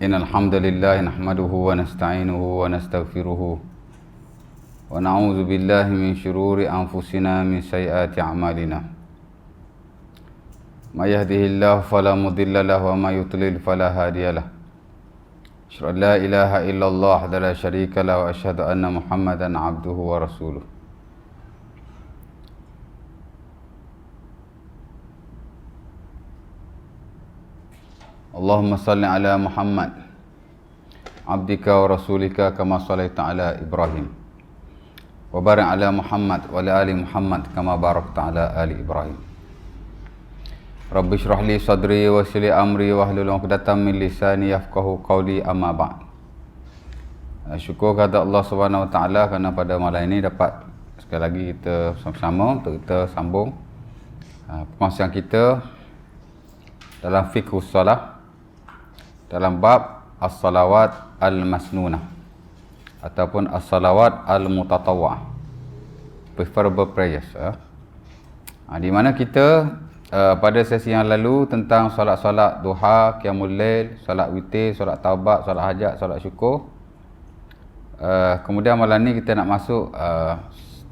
إن الحمد لله نحمده ونستعينه ونستغفره ونعوذ بالله من شرور أنفسنا من سيئات أعمالنا ما يهده الله فلا مضل له وما يضلل فلا هادي له أشهد أن لا إله إلا الله وحده لا شريك له وأشهد أن محمدا عبده ورسوله اللهم صل على محمد عبدك ورسولك كما صليت على إبراهيم وبارك على محمد وعلى آل محمد كما باركت على آل إبراهيم رب اشرح لي صدري ويسر لي أمري واحلل عقدة من لساني يفقهوا قولي أما بعد. Syukur kepada Allah Subhanahu Wa Taala kerana pada malam ini dapat sekali lagi kita sama-sama untuk kita sambung perkongsian kita dalam fiqhus solat dalam bab as-salawat al-masnunah ataupun as-salawat al-mutatawwa'ah, preferable prayers. Di mana kita pada sesi yang lalu tentang solat-solat duha, qiyamul lail, solat witir, solat taubat, solat hajat, solat syukur. Kemudian malam ni kita nak masuk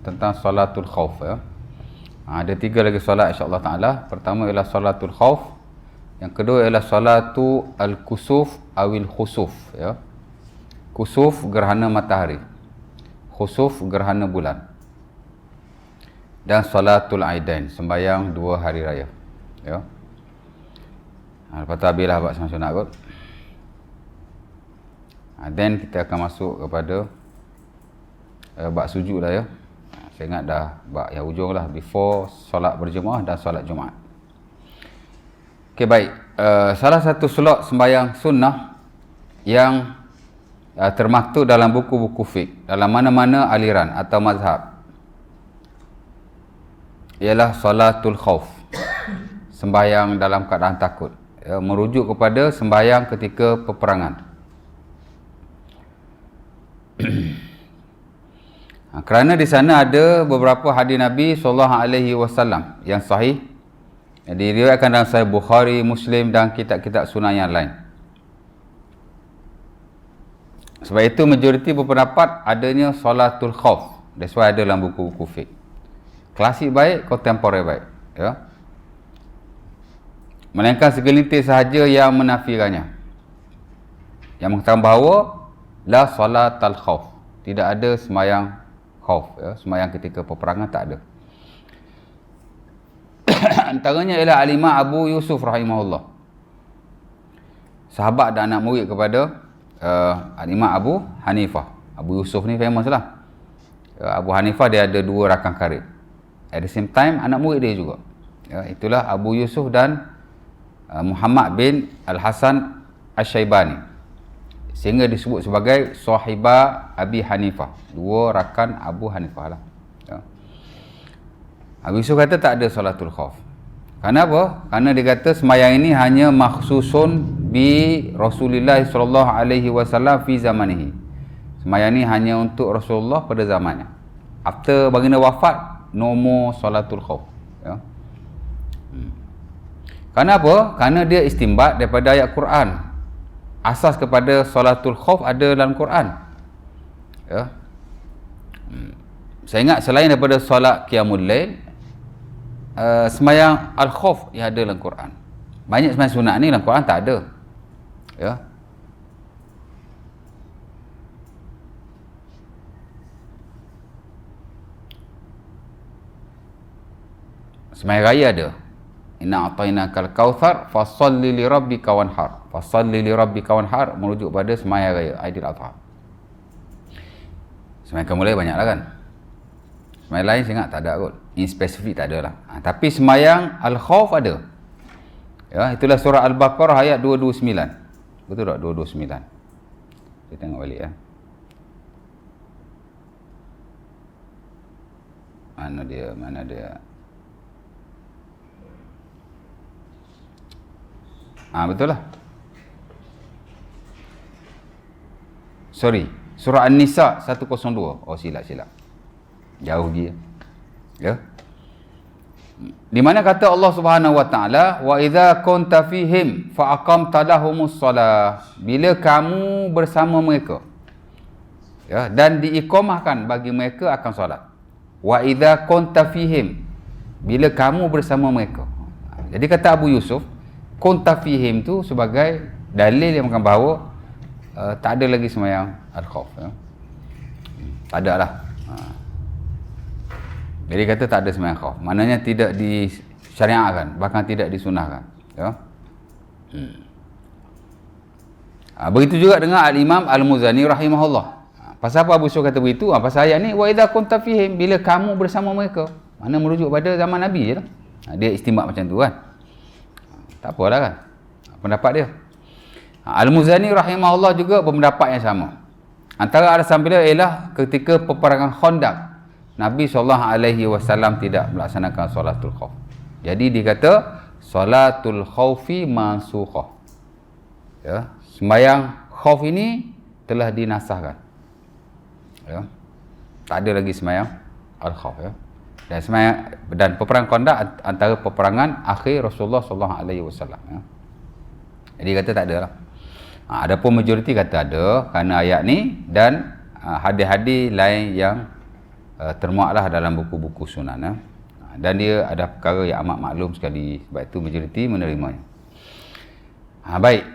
tentang solatul khauf. Ada 3 lagi solat insya-Allah taala. Pertama ialah solatul khauf. Yang kedua ialah solatu al-kusuf awil khusuf. Kusuf gerhana matahari, khusuf gerhana bulan. Dan solatul aidain, sembahyang 2 hari raya. Lepas tu habislah buat sunat kot. Then kita akan masuk kepada bab sujud lah. Saya ingat dah bab yang ujung lah, before solat berjemaah dan solat Jumaat. Okey, baik. Salah satu slot sembahyang sunnah yang termaktub dalam buku-buku fiqh dalam mana-mana aliran atau mazhab ialah salatul khauf, sembahyang dalam keadaan takut. Merujuk kepada sembahyang ketika peperangan. Kerana di sana ada beberapa hadis Nabi SAW yang sahih, diriwayatkan dalam Sahih Bukhari, Muslim dan kitab-kitab sunnah yang lain. Sebab itu majoriti berpendapat adanya solatul khauf. That's why ada dalam buku-buku fiqh. Klasik baik, kontemporer baik. Melainkan segelintir sahaja yang menafikannya, yang mengatakan bahawa la solatul khauf, tidak ada sembahyang khauf, sembahyang ketika peperangan tak ada. Antaranya ialah Al-Imam Abu Yusuf rahimahullah, sahabat dan anak murid kepada Al-Imam Abu Hanifah. Abu Yusuf ni famous lah. Abu Hanifah dia ada 2 rakan karib. At the same time anak murid dia juga. Itulah Abu Yusuf dan Muhammad bin Al-Hasan Asy-Syaibani, sehingga disebut sebagai sahibah Abi Hanifah, 2 rakan Abu Hanifah lah. Abu Yusuf kata tak ada salatul khauf. Kenapa? Kerana dia kata sembahyang ini hanya makhsusun bi Rasulullah sallallahu alaihi wasallam fi zamanihi. Sembahyang ini hanya untuk Rasulullah pada zamannya. After baginda wafat, no more salatul khauf. Kenapa? Kerana dia istinbat daripada ayat Quran. Asas kepada salatul khauf ada dalam Quran. Saya ingat selain daripada solat qiyamul lail, sembahyang al-khauf yang ada dalam Quran. Banyak sembahyang sunat ni dalam Quran tak ada. Sembahyang raya ada. Inna a'tainakal kautsar fasholli li rabbika wanhar. Fasholli li rabbika wanhar merujuk pada sembahyang raya Aidil Adha. Sembahyang kamu lain banyaklah kan. Sembahyang lain saya ingat tak ada kot. In spesifik tak ada lah. Tapi sembahyang al-khauf ada. Itulah surah Al-Baqarah ayat 229. Betul tak? 229. Kita tengok balik Mana dia? Betul lah. Sorry. Surah An-Nisa 102. Oh, silap. Jauh dia. Di mana kata Allah Subhanahu wa taala, wa idza kunta fihim fa aqamta lahumus shalah, bila kamu bersama mereka, ya, dan diiqamahkan bagi mereka akan solat. Wa idza kunta fihim, bila kamu bersama mereka. Jadi kata Abu Yusuf, kunta fihim tu sebagai dalil yang mengatakan bahawa tak ada lagi sembahyang al-khauf, ya. Tak ada lah. Jadi kata tak ada sembahyang khauf, maknanya tidak disyariatkan, bahkan tidak disunahkan, ya. Begitu juga dengan Al-Imam Al-Muzani rahimahullah. Pasal apa Abu Yusuf kata begitu? Pasal ayat ni, wa idza kunta fihim, bila kamu bersama mereka. Mana merujuk pada zaman Nabi je lah. Dia istimbak macam tu kan. Tak apalah kan, pendapat dia. Al-Muzani rahimahullah juga berpendapat yang sama. Antara alasan beliau ialah ketika peperangan Khandaq, Nabi SAW tidak melaksanakan solatul khauf. Jadi dia kata solatul khaufi mansukhah, ya, sembahyang khauf ini telah dinasahkan, ya. Tak ada lagi sembahyang al-khauf, ya. Dan peperangan Khandaq antara peperangan akhir Rasulullah SAW, ya. Jadi kata tak ada lah. Adapun majoriti kata ada kerana ayat ni dan hadis-hadis lain yang termuatlah dalam buku-buku sunan, ya. Dan dia ada perkara yang amat maklum sekali, sebab itu majoriti menerimanya. Baik.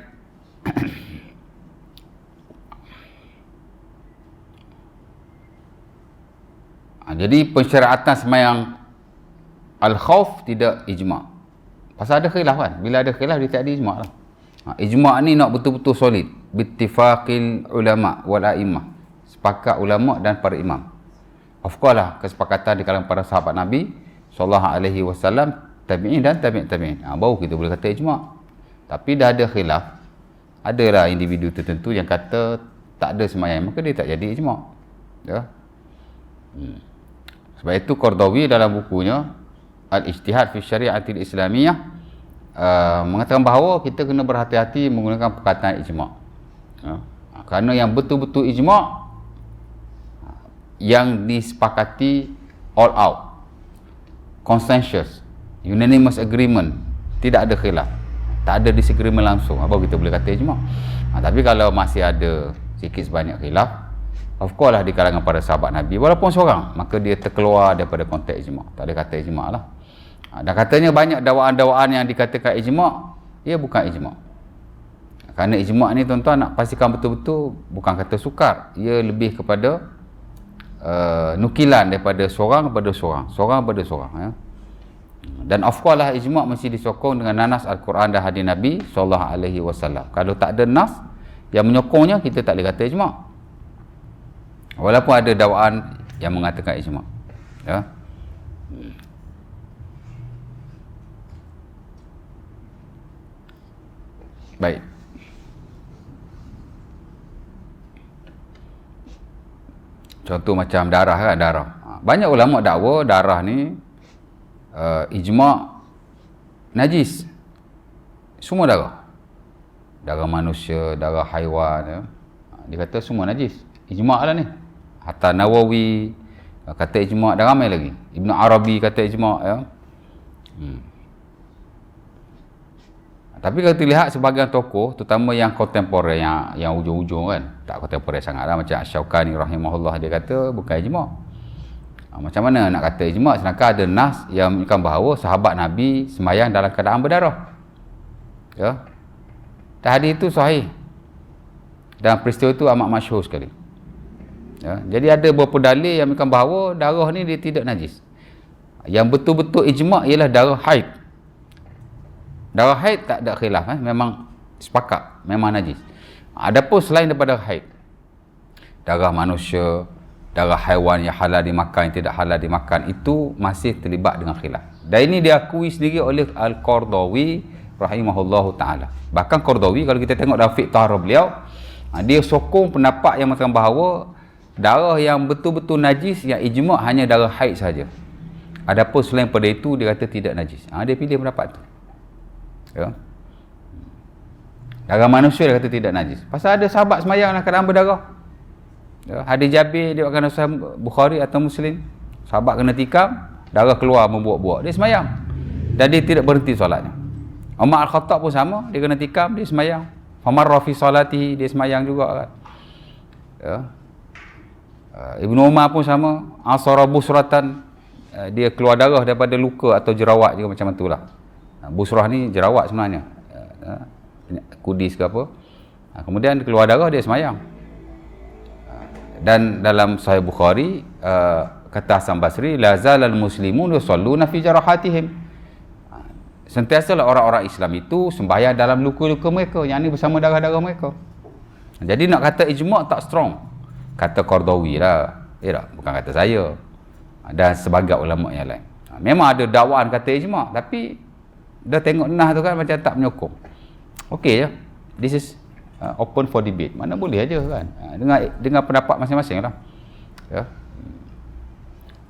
Jadi pensyariatan sembahyang al-khauf tidak ijma'. Pasal ada khilaf kan. Bila ada khilaf dia tak ada ijma' lah. Ijma' ni nak betul-betul solid, bittifaqil ulama wal a'immah, sepakat ulama dan para imam. Of course lah kesepakatan di kalangan para sahabat Nabi SAW, tabi'in dan tabi'in. Baru kita boleh kata ijma'. Tapi dah ada khilaf, adalah individu tertentu yang kata tak ada sembahyang, maka dia tak jadi ijma', ya. Sebab itu Qardawi dalam bukunya Al-Ijtihad fi Syari'atil Islamiyah mengatakan bahawa kita kena berhati-hati menggunakan perkataan ijma', ya. Kerana yang betul-betul ijma', yang disepakati all out, consensus, unanimous agreement, tidak ada khilaf, tak ada disagreement langsung, apa kita boleh kata ijma'. Tapi kalau masih ada sikit sebanyak khilaf, of course lah di kalangan para sahabat Nabi, walaupun seorang, maka dia terkeluar daripada konteks ijma', tak ada kata ijma' lah. Dan katanya banyak dakwaan-dakwaan yang dikatakan ijma', ia bukan ijma'. Kerana ijma' ni tuan-tuan nak pastikan betul-betul, bukan kata sukar, ia lebih kepada nukilan daripada seorang kepada seorang, ya. Dan of course lah ijma' mesti disokong dengan nanas Al-Quran dan hadis Nabi SAW. Kalau tak ada nas yang menyokongnya, kita tak boleh kata ijma', walaupun ada dakwaan yang mengatakan ijma', ya. Baik. Contoh macam darah kan, darah. Banyak ulama dakwa darah ni ijma' najis. Semua darah. Darah manusia, darah haiwan, ya. Dia kata semua najis. Ijma' lah ni. Hatta Nawawi kata ijma', dan ramai lagi. Ibn Arabi kata ijma', ya. Tapi kalau kita lihat sebahagian tokoh, terutama yang kontemporer, yang ujung-ujung kan, tak kontemporer sangat lah, macam Asy-Syaukani rahimahullah, dia kata bukan ijma'. Macam mana nak kata ijma' sedangkan ada nas yang menunjukkan bahawa sahabat Nabi sembahyang dalam keadaan berdarah, ya. Dan hadis itu sahih, dan peristiwa itu amat masyhur sekali, ya. Jadi ada beberapa dalil yang menunjukkan bahawa darah ni dia tidak najis. Yang betul-betul ijma' ialah darah haid. Darah haid tak ada khilaf, memang sepakat, memang najis. Adapun selain daripada haid, darah manusia, darah haiwan yang halal dimakan, yang tidak halal dimakan, itu masih terlibat dengan khilaf. Dan ini diakui sendiri oleh Al-Qardawi rahimahullahu ta'ala. Bahkan Qardawi, kalau kita tengok dalam fiqh taharah beliau, dia sokong pendapat yang mengatakan bahawa darah yang betul-betul najis, yang ijma' hanya darah haid saja. Adapun selain pada itu, dia kata tidak najis. Dia pilih pendapat tu, ya. Darah manusia dia kata tidak najis. Pasal ada sahabat semayang dalam keadaan berdarah, ya. Hadis Jabir dia akan Sahih Bukhari atau Muslim, sahabat kena tikam, darah keluar membuak-buak, dia semayang. Dan dia tidak berhenti solatnya. Umar Al-Khattab pun sama, dia kena tikam, dia semayang. Famarra fi salatihi, dia semayang juga kan. Ya. Ibnu Umar pun sama, asara busratan, dia keluar darah daripada luka atau jerawat juga macam itulah. Busrah ni jerawat sebenarnya, kudis ke apa. Kemudian keluar darah, dia semayang. Dan dalam Sahih Bukhari, kata Hasan Basri, la zalal muslimun yusalluna fi jarahatihim. Sentiasalah orang-orang Islam itu sembahyang dalam luka-luka mereka, yang ni bersama darah-darah mereka. Jadi nak kata ijma' tak strong, kata Qardawi lah, tak? Bukan kata saya dan sebagai ulama yang lain. Memang ada dakwaan kata ijma', tapi dah tengok nah tu kan macam tak menyokong. Okey je, this is open for debate, mana boleh aja kan, dengan pendapat masing-masing lah, ya.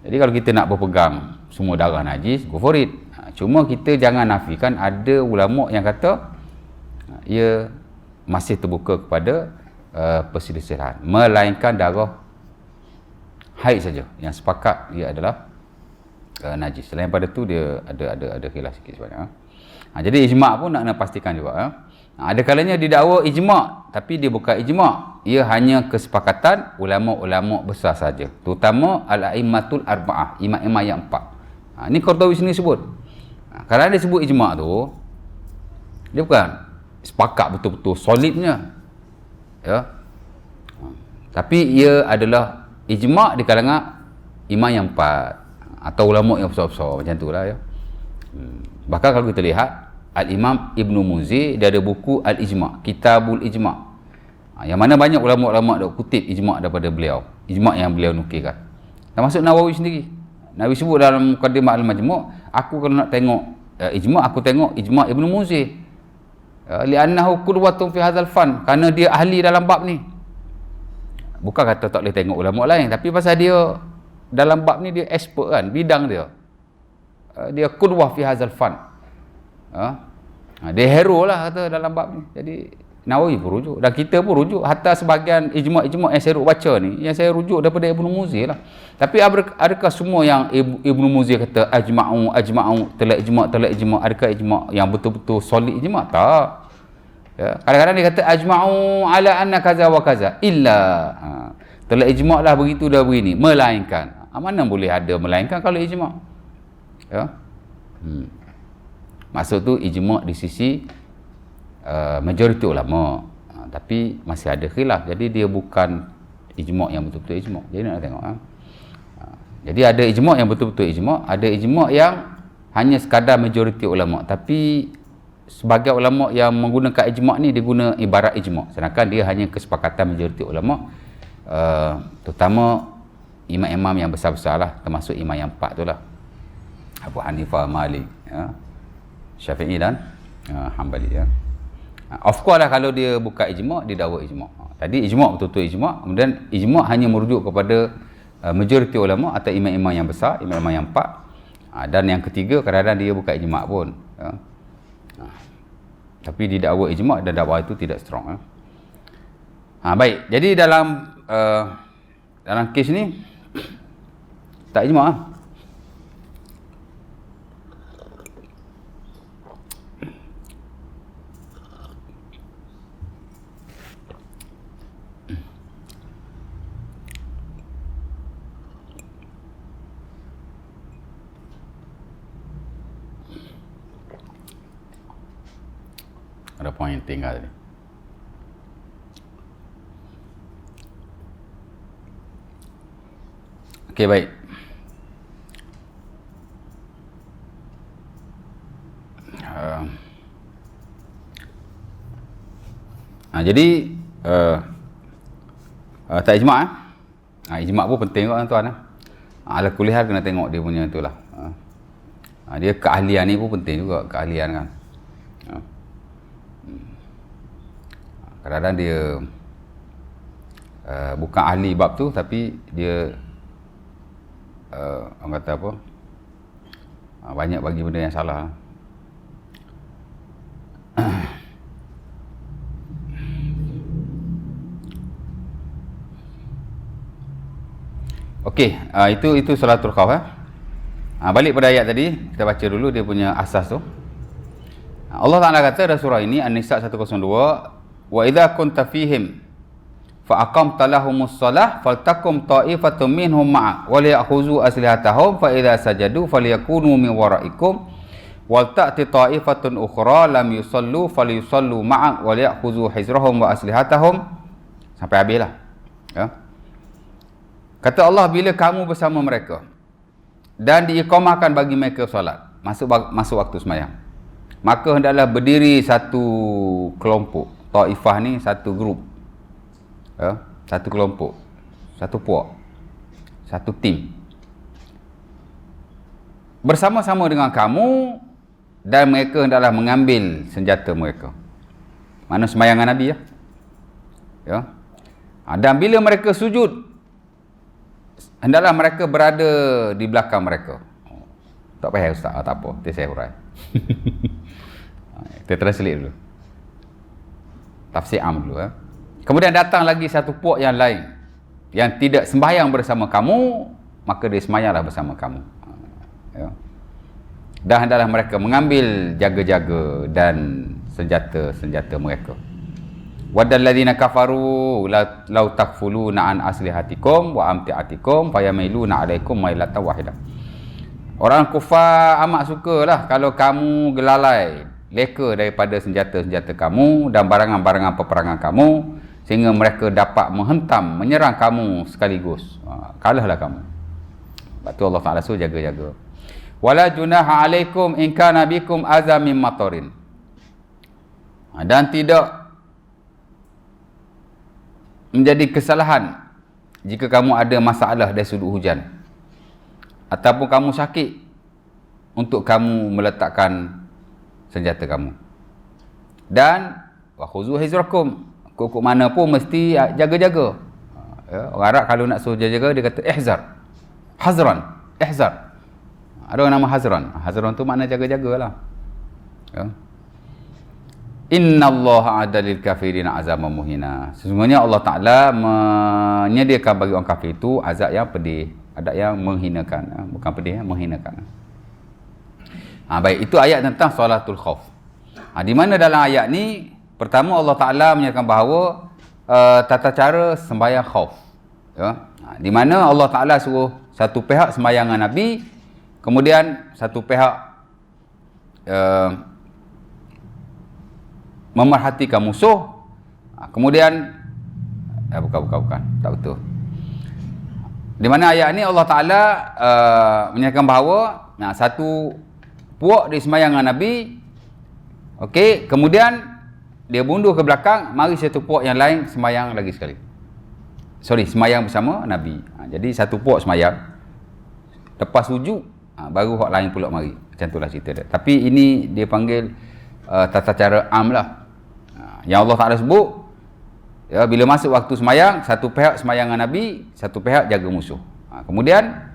Jadi kalau kita nak berpegang semua darah najis, go for it. Cuma kita jangan nafikan ada ulama yang kata ia masih terbuka kepada perselisihan, melainkan darah haid saja yang sepakat dia adalah najis. Selain pada tu dia ada khilaf sikit sebenarnya. Jadi ijma' pun nak pastikan juga. Ada kalanya didakwa ijma', tapi dia bukan ijma', ia hanya kesepakatan ulama-ulama besar saja, terutama al-a'immatul arba'ah, imam-imam yang 4. Ni Qardawi sini sebut. Kalau dia sebut ijma' tu, dia bukan sepakat betul-betul solidnya, ya. Tapi ia adalah ijma' di kalangan imam yang 4 atau ulama yang besar-besar macam itulah, ya. Bahkan kalau kita lihat Al-Imam Ibnu Muzi, dia ada buku Al-Ijma', Kitabul Ijma', yang mana banyak ulama-ulama dah kutip ijma' daripada beliau, ijma' yang beliau nukilkan. Termasuk Nawawi sendiri. Nawawi sebut dalam Muqaddimah Al-Majmu', aku kalau nak tengok ijma', aku tengok ijma' Ibnu Muzi, li'annahu qudwatun fi hadzal fan, kerana dia ahli dalam bab ni. Bukan kata tak boleh tengok ulama lain, tapi pasal dia dalam bab ni dia expert kan, bidang dia. Dia qudwah fi hadzal fan. Dia hero lah kata dalam bab ni. Jadi Nawawi pun rujuk, dan kita pun rujuk. Hatta sebahagian ijma' yang saya baca ni, yang saya rujuk daripada Ibnu Muzi lah. Tapi adakah semua yang Ibnu Muzi kata ajma'u telah ijma', adakah ijma' yang betul-betul solid ijma'? Tak, ya. Kadang-kadang dia kata ajma'u ala anna kaza wa kaza illa, telah ijma' lah begitu dah begini, melainkan. Mana boleh ada melainkan kalau ijma', ya. Maksud tu ijma' di sisi majoriti ulama, tapi masih ada khilaf. Jadi dia bukan ijma' yang betul-betul ijma'. Jadi nak tengok, jadi ada ijma' yang betul-betul ijma', ada ijma' yang hanya sekadar majoriti ulama, tapi sebagai ulama yang menggunakan ijma' ni dia guna ibarat ijma', sedangkan dia hanya kesepakatan majoriti ulama, terutama imam-imam yang besar-besar lah, termasuk imam yang 4 tu lah, Abu Hanifah, Malik, ya, Syafi'i dan Hanbali, ya. Of course lah kalau dia buka ijma', dia dakwa ijma'. Tadi ijma' betul-betul ijma', kemudian ijma' hanya merujuk kepada majoriti ulama atau imam-imam yang besar, imam-imam yang 4. Dan yang ketiga, kadang-kadang dia buka ijma' pun, ya. Tapi didakwa ijma', dan dakwah itu tidak strong, ya. Baik, jadi dalam kes ni tak ijma'. Ada poin yang tinggal tadi. Okey, baik. Jadi tak ijma', ijma' pun penting kan tuan. Ala kuliah kena tengok dia punya itulah. Dia keahlian ni pun penting juga, keahlian kan. Kadang-kadang dia bukan ahli bab tu, tapi dia orang kata apa, banyak bagi benda yang salah. Okey, itu salatul khauf, Balik pada ayat tadi, kita baca dulu dia punya asas tu. Allah Ta'ala kata dalam surah ini, An-Nisa 102, wa idza kunta fihim fa aqamta lahumus shalah faltakum ta'ifatun minhum ma'ak wa liya'khuzu aslihatahum fa idza sajadu falyakunu min wara'ikum wal ta'ti ta'ifatun ukhra lam yusallu falyusallu ma'ak wa liya'khuzu hizrahum wa aslihatahum sampai habislah. Ya. Kata Allah, bila kamu bersama mereka dan diiqamahkan bagi mereka solat, masuk waktu sembahyang, maka hendaklah berdiri satu kelompok. Taifah ni satu grup, ya, satu kelompok, satu puak, satu tim, bersama-sama dengan kamu, dan mereka hendaklah mengambil senjata mereka. Mana sembayangan Nabi, ya. Ya. Dan bila mereka sujud, hendaklah mereka berada di belakang mereka. Tak payah Ustaz, tak apa, nanti saya hurai. Kita translate dulu, tafsir am dulu. Kemudian datang lagi satu puak yang lain yang tidak sembahyang bersama kamu, maka dia sembahyanglah bersama kamu. Ya. Dan hendaklah mereka mengambil jaga-jaga dan senjata-senjata mereka. Waddal ladzina kafaru law takfuluna an aslihatikum wa amtiatikum fayamiluna alaikum mailatan wahidah. Orang kufar amat sukalah kalau kamu gelalai, leka daripada senjata-senjata kamu dan barangan-barangan peperangan kamu, sehingga mereka dapat menghentam, menyerang kamu sekaligus. Kalahlah kamu. Sebab tu Allah Ta'ala suruh jaga-jaga. Wala junaha alaikum in kana bikum azam min matarin. Dan tidak menjadi kesalahan jika kamu ada masalah dari sudut hujan, ataupun kamu sakit, untuk kamu meletakkan senjata kamu. Dan wa khuzu hizrakum, kok mana pun mesti jaga-jaga. Ya, orang Arab kalau nak suruh jaga-jaga dia kata ihzar, hazran, ihzar. Ada orang nama hazran. Hazran tu makna jaga-jagalah. Ya. Innallaha adalil kafirin azaman muhina. Sesungguhnya Allah Ta'ala menyediakan bagi orang kafir itu azab yang pedih, adab yang menghinakan. Bukan pedih, menghinakan. Baik, itu ayat tentang salatul khauf. Di mana dalam ayat ni, pertama Allah Ta'ala menyatakan bahawa tata cara sembahyang khauf. Ya. Di mana Allah Ta'ala suruh satu pihak sembayangan Nabi, kemudian satu pihak memerhatikan musuh, kemudian bukan, tak betul. Di mana ayat ni Allah Ta'ala menyatakan bahawa satu puak di sembayangan Nabi, okey, kemudian dia mundur ke belakang, mari satu puak yang lain sembayang lagi sekali. Sembayang bersama Nabi. Jadi satu puak sembayang, lepas sujud, baru hak lain pula mari. Macam itulah cerita dia. Tapi ini dia panggil tata cara am lah. Yang Allah Ta'ala sebut, ya, bila masuk waktu sembayang, satu pihak sembayangan Nabi, satu pihak jaga musuh. Kemudian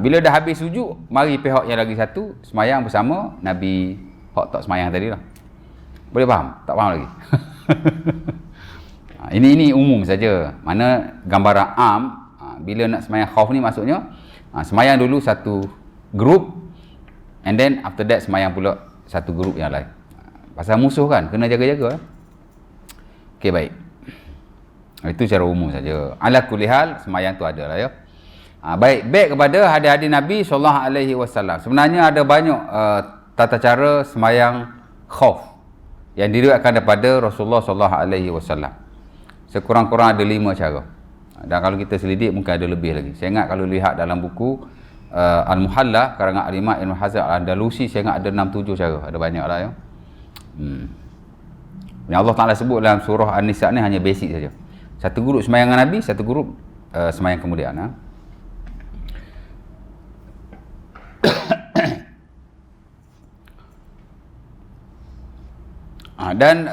bila dah habis sujud, mari pihak yang lagi satu sembahyang bersama Nabi. Hak tak sembahyang tadi lah. Boleh faham? Tak faham lagi? Ini umum saja. Mana gambaran am, bila nak sembahyang khauf ni maksudnya, sembahyang dulu satu grup, and then after that sembahyang pula satu grup yang lain. Pasal musuh kan, kena jaga-jaga. Okey, baik. Itu secara umum saja. Ala kulli hal, sembahyang tu ada lah, ya. Baik kepada hadis-hadis Nabi SAW. Sebenarnya ada banyak tata cara sembahyang khauf yang diriwayatkan daripada Rasulullah SAW. Sekurang-kurang ada 5 cara. Dan kalau kita selidik mungkin ada lebih lagi. Saya ingat kalau lihat dalam buku Al-Muhalla karangan Al-Imam Ibn Hazm Al-Andalusi, saya ingat ada 6-7 cara. Ada banyak lah, ya. Yang Allah Ta'ala sebut dalam surah An-Nisa ni hanya basic saja. Satu grup sembayangan Nabi, satu grup sembahyang kemudian. Dan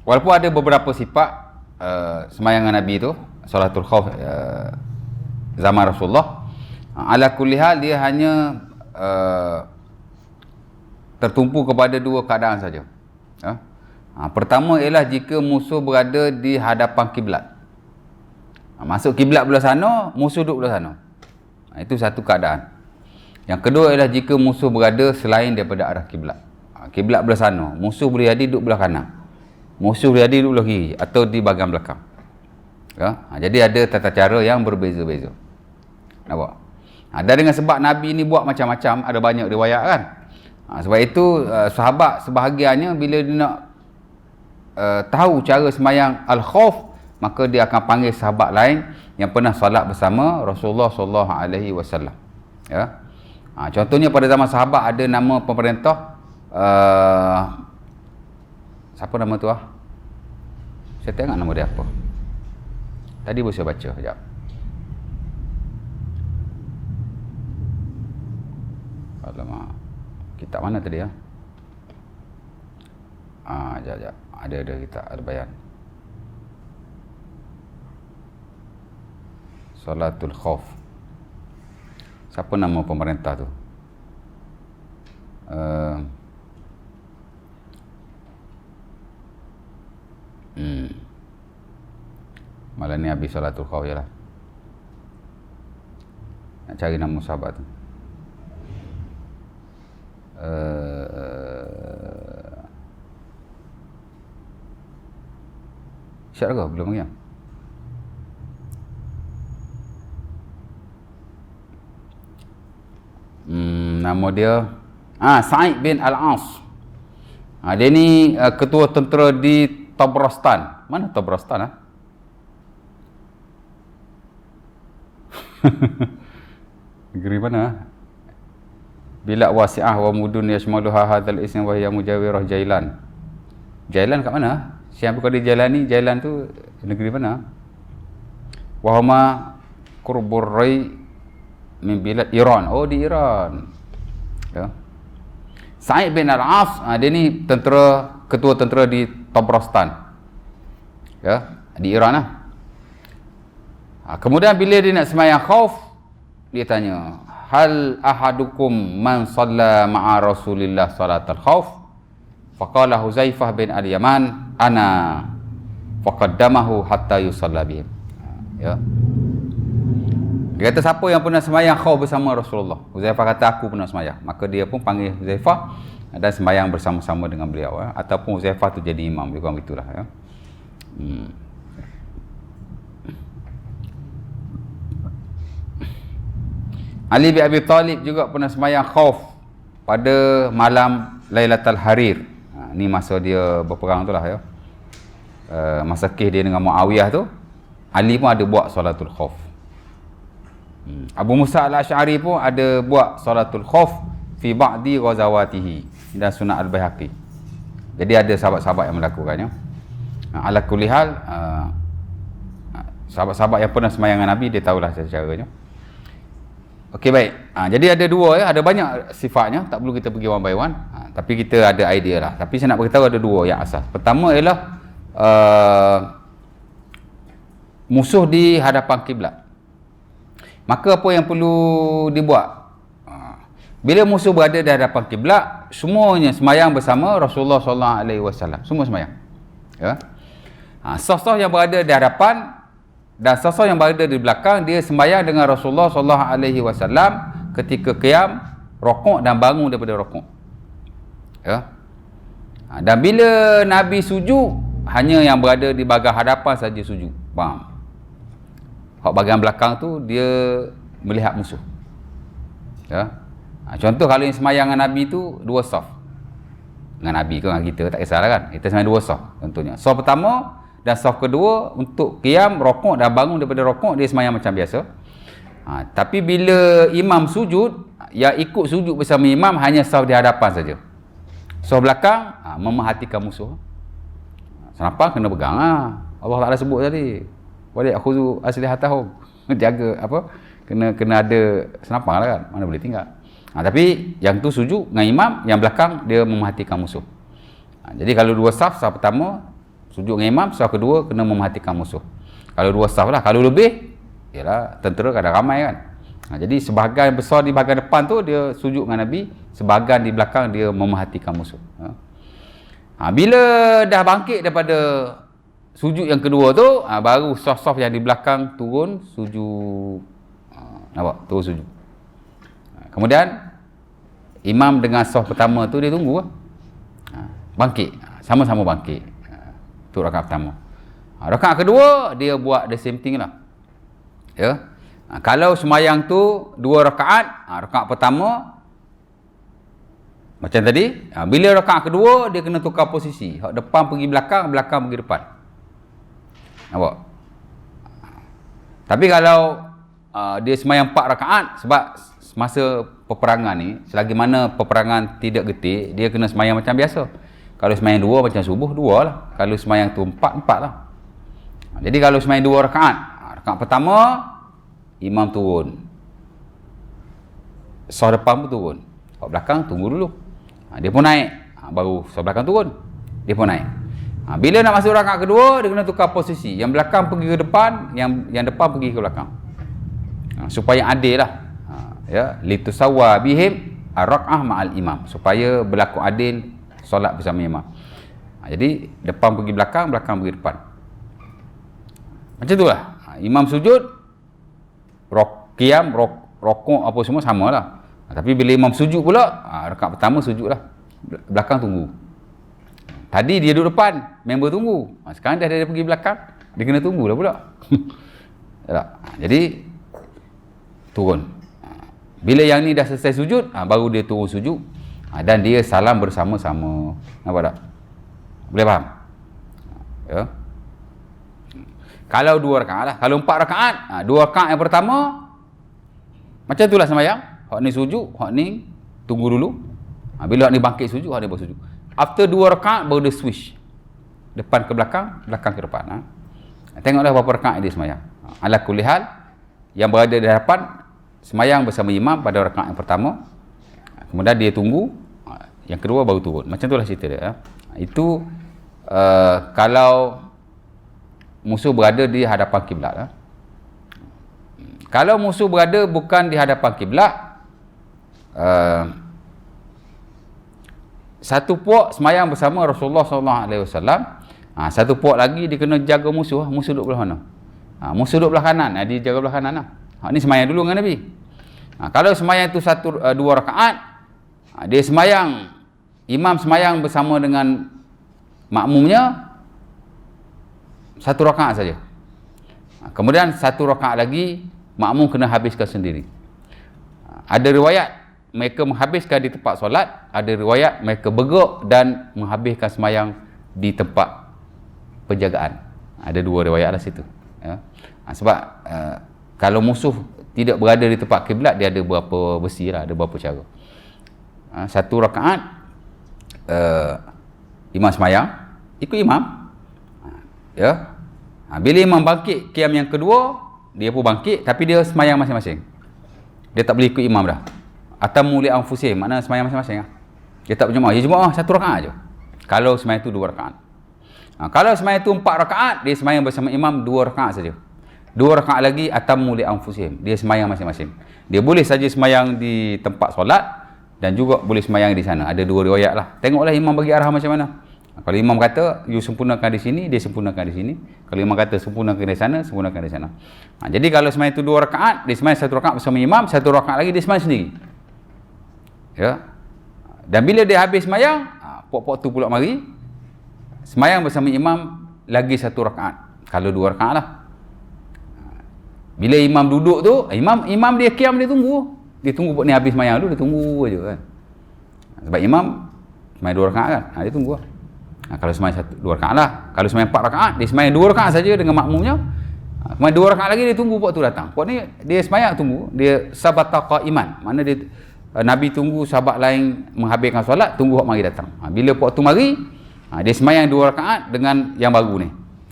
walaupun ada beberapa sifat sembayangan Nabi itu, salatul khauf zaman Rasulullah, ala kulli hal dia hanya tertumpu kepada 2 keadaan saja. Pertama ialah jika musuh berada di hadapan kiblat. Masuk kiblat belah sana, musuh duduk belah sana. Itu satu keadaan. Yang kedua ialah jika musuh berada selain daripada arah kiblat. Kiblat belah sana, musuh boleh jadi duduk belah kanan, musuh boleh jadi duduk belah kiri atau di bahagian belakang. Ya? Jadi ada tata cara yang berbeza-beza. Nampak? Dan dengan sebab Nabi ni buat macam-macam, ada banyak riwayat kan. Sebab itu sahabat sebahagiannya bila dia nak tahu cara sembahyang al-khauf, maka dia akan panggil sahabat lain yang pernah salat bersama Rasulullah sallallahu alaihi wasallam. Ya. Contohnya pada zaman sahabat ada nama pemerintah siapa nama tu ah? Saya tengok nama dia apa. Tadi baru saya baca sekejap. Alamak. Kitab mana tadi ya? Sekejap. Ada kitab Al-Bayan. Salatul Khauf. Siapa nama pemerintah tu? Malam ni habis Salatul Khauf je lah. Nak cari nama sahabat tu. Siap ke? Belum lagi. Nama dia Sa'id bin Al-As. Dia ni ketua tentera di Tabaristan. Mana Tabaristan ah? Negeri mana? Bila wasi'ah wa mudun yashmaluha hadzal ism wa hiya mujawirah Jailan. Jailan kat mana? Siapa kau di Jailani? Jailan tu negeri mana? Wa huma qurbur rai min bilad Iran. Oh, di Iran. Ya. Sa'id bin Al-As, dia ni ketua tentera di Tabaristan. Ya, di Iran lah. Kemudian bila dia nak sembahyang khauf, dia tanya, hal ahadukum man shalla ma'a Rasulillah salatal khauf? Faqala Huzaifah bin Al-Yaman, ana faqaddamahu hatta yusalla bihim. Ya. Dia kata siapa yang pernah sembahyang khauf bersama Rasulullah? Huzaifah kata aku pernah sembahyang. Maka dia pun panggil Huzaifah dan sembahyang bersama-sama dengan beliau, ya. Ataupun Huzaifah tu jadi imam, dia kurang gitulah, ya. Ali bin Abi Talib juga pernah sembahyang khauf pada malam Lailatul Harir. Ni masa dia berperang tu lah, ya. Masa kes dia dengan Muawiyah tu, Ali pun ada buat solatul khauf. Abu Musa al-Asy'ari pun ada buat solatul khauf fi ba'di ghazawatihi dan Sunan Al-Baihaqi. Jadi ada sahabat-sahabat yang melakukannya. Ala kulli hal, sahabat-sahabat yang pernah sembahyang dengan Nabi dia tahulah caranya. Okey, baik. Jadi ada dua, ya, ada banyak sifatnya, tak perlu kita pergi one by one. Tapi kita ada idea lah. Tapi saya nak beritahu ada dua yang asas. Pertama ialah musuh di hadapan kiblat. Maka apa yang perlu dibuat? Bila musuh berada di hadapan kiblat, semuanya sembahyang bersama Rasulullah sallallahu alaihi wasallam. Semua sembahyang. Ya. Sosok yang berada di hadapan dan sosok yang berada di belakang, dia sembahyang dengan Rasulullah sallallahu alaihi wasallam ketika qiyam, rukuk dan bangun daripada rukuk. Ya. Dan bila Nabi sujud, hanya yang berada di bahagian hadapan saja sujud. Faham? Hak bahagian belakang tu dia melihat musuh. Ya. Contoh kalau yang sembahyang dengan Nabi tu dua saf. Dengan Nabi ke dengan kita tak kisahlah kan. Kita sembahyang dua saf contohnya. Saf pertama dan saf kedua untuk qiyam, rukuk dan bangun daripada rukuk dia sembahyang macam biasa. Tapi bila imam sujud, yang ikut sujud bersama imam hanya saf di hadapan saja. Saf belakang memerhatikan musuh. Senapang kena pegang lah. Allah Taala sebut tadi. Wali akhuzu aslihatahum. Jaga apa? Kena ada senapang lah kan. Mana boleh tinggal. Tapi yang tu sujud dengan imam, yang belakang dia memerhatikan musuh. Jadi kalau dua saf, saf pertama sujud dengan imam, saf kedua kena memerhatikan musuh. Kalau dua saf lah, kalau lebih ialah tentera kadang ramai kan. Jadi sebahagian besar di bahagian depan tu dia sujud dengan Nabi, sebahagian di belakang dia memerhatikan musuh. Bila dah bangkit daripada sujud yang kedua tu, baru saf-saf yang di belakang turun sujud. Nampak? Turun sujud. Kemudian imam dengan saf pertama tu dia tunggu bangkit, sama-sama bangkit. Tu rakaat pertama. Rakaat kedua dia buat the same thing lah. Ya. Kalau semayang tu 2 rakaat, rakaat pertama macam tadi, bila rakaat kedua dia kena tukar posisi. Hak depan pergi belakang, belakang pergi depan. Nampak? Tapi kalau dia semayang 4 rakaat, sebab masa peperangan ni, selagi mana peperangan tidak getik, dia kena semayang macam biasa. Kalau semayang 2 macam subuh, 2 lah. Kalau semayang tu 4, 4 lah. Jadi kalau semayang 2 rakaat, rakaat pertama imam turun, saf depan pun turun, saf belakang tunggu dulu. Dia pun naik, baru saf belakang turun, dia pun naik. Bila nak masuk rakaat kedua, dia kena tukar posisi. Yang belakang pergi ke depan, yang depan pergi ke belakang. Supaya adil lah. Ya, litusawwa bihim ar-rak'ah ma'al imam, supaya berlaku adil solat bersama imam. Jadi depan pergi belakang, belakang pergi depan. Macam itulah. Imam sujud, qiyam, rokok apa semua samalah. Tapi bila imam sujud pula, rakaat pertama sujudlah, belakang tunggu. Tadi dia duduk depan, member tunggu. Sekarang dia pergi belakang, dia kena tunggulah pula. Jadi turun. Bila yang ni dah selesai sujud, baru dia turun sujud, dan dia salam bersama-sama. Nampak tak? Boleh faham? Ya. Kalau 2 rakaat lah. Kalau 4 rakaat, 2 rakaat yang pertama macam itulah sembahyang. Hak ni sujud, hak ni tunggu dulu. Bila hak ni bangkit sujud, hak ni baru sujud. After 2 rakaat baru dia switch. Depan ke belakang, belakang ke depan. Tengoklah berapa rakaat dia sembahyang. Ala kulli hal, yang berada di hadapan sembahyang bersama imam pada rakaat yang pertama. Kemudian dia tunggu, yang kedua baru turun. Macam itulah cerita dia. Itu kalau musuh berada di hadapan kiblat. Kalau musuh berada bukan di hadapan kiblat, satu puak semayang bersama Rasulullah SAW, satu puak lagi dia kena jaga musuh. Musuh duduk belah mana? Musuh duduk belah kanan, dia jaga belah kanan lah. Ni semayang dulu dengan Nabi. Kalau semayang itu 2 rakaat, dia semayang, imam semayang bersama dengan makmumnya 1 rakaat saja. Kemudian 1 rakaat lagi makmum kena habiskan sendiri. Ada riwayat mereka menghabiskan di tempat solat, ada riwayat mereka begok dan menghabiskan semayang di tempat penjagaan. Ada 2 riwayat lah situ. Ya. Sebab kalau musuh tidak berada di tempat kiblat, dia ada berapa besi lah, ada berapa cara. 1 rakaat imam semayang, ikut imam. Ya. Bila imam bangkit qiyam yang kedua, dia pun bangkit, tapi dia semayang masing-masing. Dia tak boleh ikut imam dah. Atamu li anfusihim, makna semayang masing-masing. Dia tak berjemaah. Dia jemaah 1 rakaat je. Kalau semayang itu 2 rakaat. Kalau semayang itu 4 rakaat, dia semayang bersama imam 2 rakaat saja. 2 rakaat lagi atamu li anfusihim. Dia semayang masing-masing. Dia boleh saja semayang di tempat solat dan juga boleh semayang di sana. Ada 2 riwayat lah. Tengoklah imam bagi arah macam mana. Kalau imam kata you sempurnakan di sini, dia sempurnakan di sini. Kalau imam kata sempurnakan di sana, sempurnakan di sana. Jadi kalau semayang itu 2 rakaat, dia semayang 1 rakaat bersama imam, 1 rakaat lagi dia semayang sendiri. Ya. Dan bila dia habis semayang, pok-pok tu pula mari semayang bersama imam lagi 1 rakaat. Kalau 2 rakaat lah. Bila imam duduk tu, imam dia qiyam, dia tunggu. Dia tunggu pok ni habis semayang tu, dia tunggu aje kan. Sebab imam semayang 2 rakaat kan. Dia tunggu lah. Kalau semayang 2 rakaat lah. Kalau semayang 4 rakaat, dia semayang 2 rakaat saja dengan makmumnya. Kemudian 2 rakaat lagi dia tunggu pok tu datang. Pok ni dia semayang tunggu, dia sabata qaiman. Mana dia Nabi tunggu sahabat lain menghabiskan solat, tunggu hak mari datang. Bila pok tu mari, dia semayang 2 rakaat dengan yang baru ni.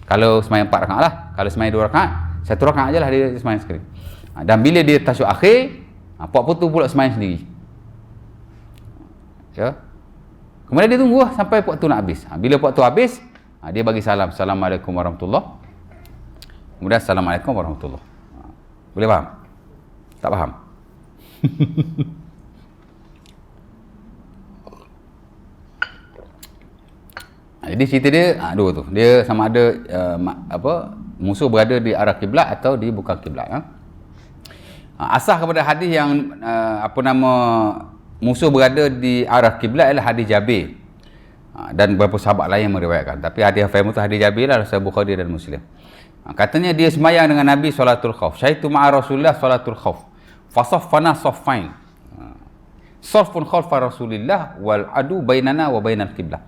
Kalau semayang 4 rakaat lah. Kalau semayang 2 rakaat, 1 rakaat ajalah dia semayang sekali. Dan bila dia tasyuk akhir, pok tu pula semayang sendiri. Ya. Kemudian dia tunggu sampai pok tu nak habis. Bila pok tu habis, dia bagi salam. Assalamualaikum warahmatullahi. Kemudian Assalamualaikum warahmatullahi. Boleh faham? Tak faham? Jadi cerita dia 2 tu. Dia sama ada musuh berada di arah kiblat atau di bukan kiblat. Asal kepada hadis yang musuh berada di arah kiblat ialah hadis Jabir. Dan beberapa sahabat lain yang meriwayatkan. Tapi hadis yang famous tu hadis Jabir lah, Sahih Bukhari dan Muslim. Katanya dia sembahyang dengan Nabi salatul khauf. Syaitu ma'a Rasulullah salatul khauf. Fasaffana saffain. Saffun khalfa Rasulillah wal adu bainana wa bainal qiblah.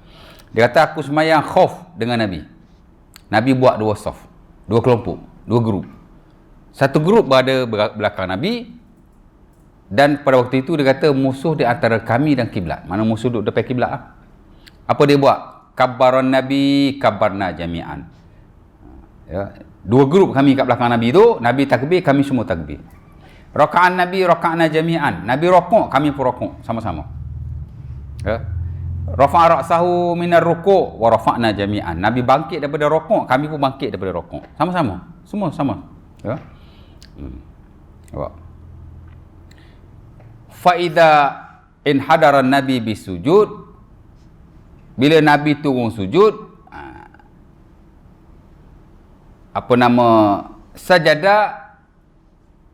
Dia kata aku sembahyang khauf dengan Nabi. Nabi buat dua saf, dua kelompok, dua grup. Satu grup berada belakang Nabi, dan pada waktu itu dia kata musuh di antara kami dan kiblat. Mana musuh duduk depan kiblat lah. Apa dia buat? Kabbaran Nabi, kabbarna jami'an. Ya, dua grup kami kat belakang Nabi tu, Nabi takbir, kami semua takbir. Raka'an Nabi, raka'na jami'an. Nabi rokok, kami pun rokok sama-sama. Ya. Rafa'a ra'sahu minar ruku' wa rafa'na jami'an. Nabi bangkit daripada rokok, kami pun bangkit daripada rokok. Sama-sama. Semua sama. Ya. Fa idza in hadara Nabi bisujud, bila Nabi turun sujud, sajada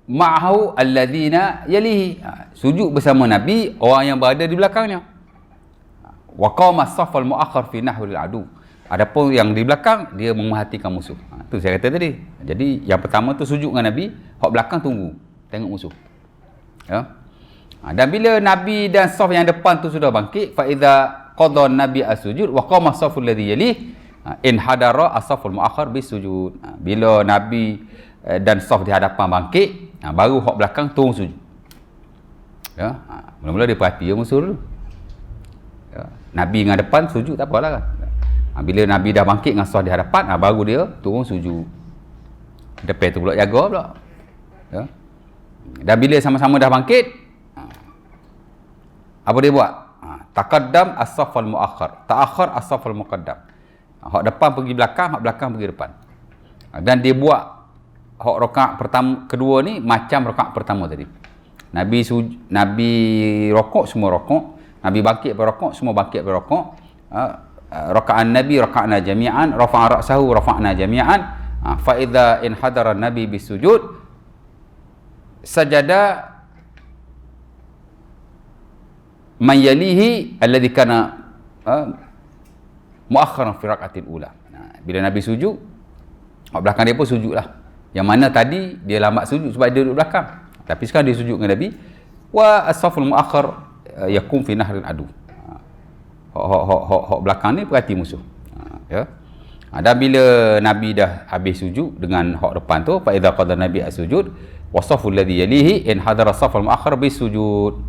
ma'ahu alladhina yalihi, sujud bersama Nabi orang yang berada di belakangnya. Wa qama as-saff al-mu'akhkhar fi nahwi al-adu. Adapun yang di belakang dia memerhatikan musuh. Tu saya kata tadi. Jadi yang pertama tu sujud dengan Nabi, hak belakang tunggu tengok musuh. Ya. Dan bila Nabi dan saf yang depan tu sudah bangkit, fa idza qada Nabi as-sujud wa qama as-saff alladhi yalihi in hadara as-saff al-mu'akhkhar bis-sujud. Bila Nabi dan saf di hadapan bangkit, baru hak belakang turun sujud. Ya, mula-mula dia perhati musuh dulu. Ya, Nabi dengan depan sujud tak apalah kan. Bila Nabi dah bangkit dengan saf di hadapan, baru dia turun sujud. Depan tu pula jaga pula. Ya. Dan bila sama-sama dah bangkit, apa dia buat? Taqaddam as-saff al-mu'akhkhar, ta'akhkhar as-saff al-muqaddam. Hak depan pergi belakang, hak belakang pergi depan. Dan dia buat hak rakaat pertama kedua ni macam rakaat pertama tadi. Nabi rokok, semua rokok. Nabi bangkit berrokok, semua bangkit berrokok. Raka'an Nabi raka'na jami'an, rafa'a ra'sahu rafa'na jami'an. Fa idza in hadara Nabi bisujud sajada man yalihi alladhi kana muakhiran fi raka'atil ula. Bila Nabi sujud, hak belakang dia pun sujudlah. Yang mana tadi dia lambat sujud sebab dia duduk belakang. Tapi sekarang dia sujud dengan Nabi. Wa as-saful muakhir yakum fi nahril adu. Hak belakang ni perhati musuh. Ya. Dan bila Nabi dah habis sujud dengan hak depan tu, fa idza qada Nabi as-sujud wa saful ladhi yalihi in hadara as-safal muakhir bis sujud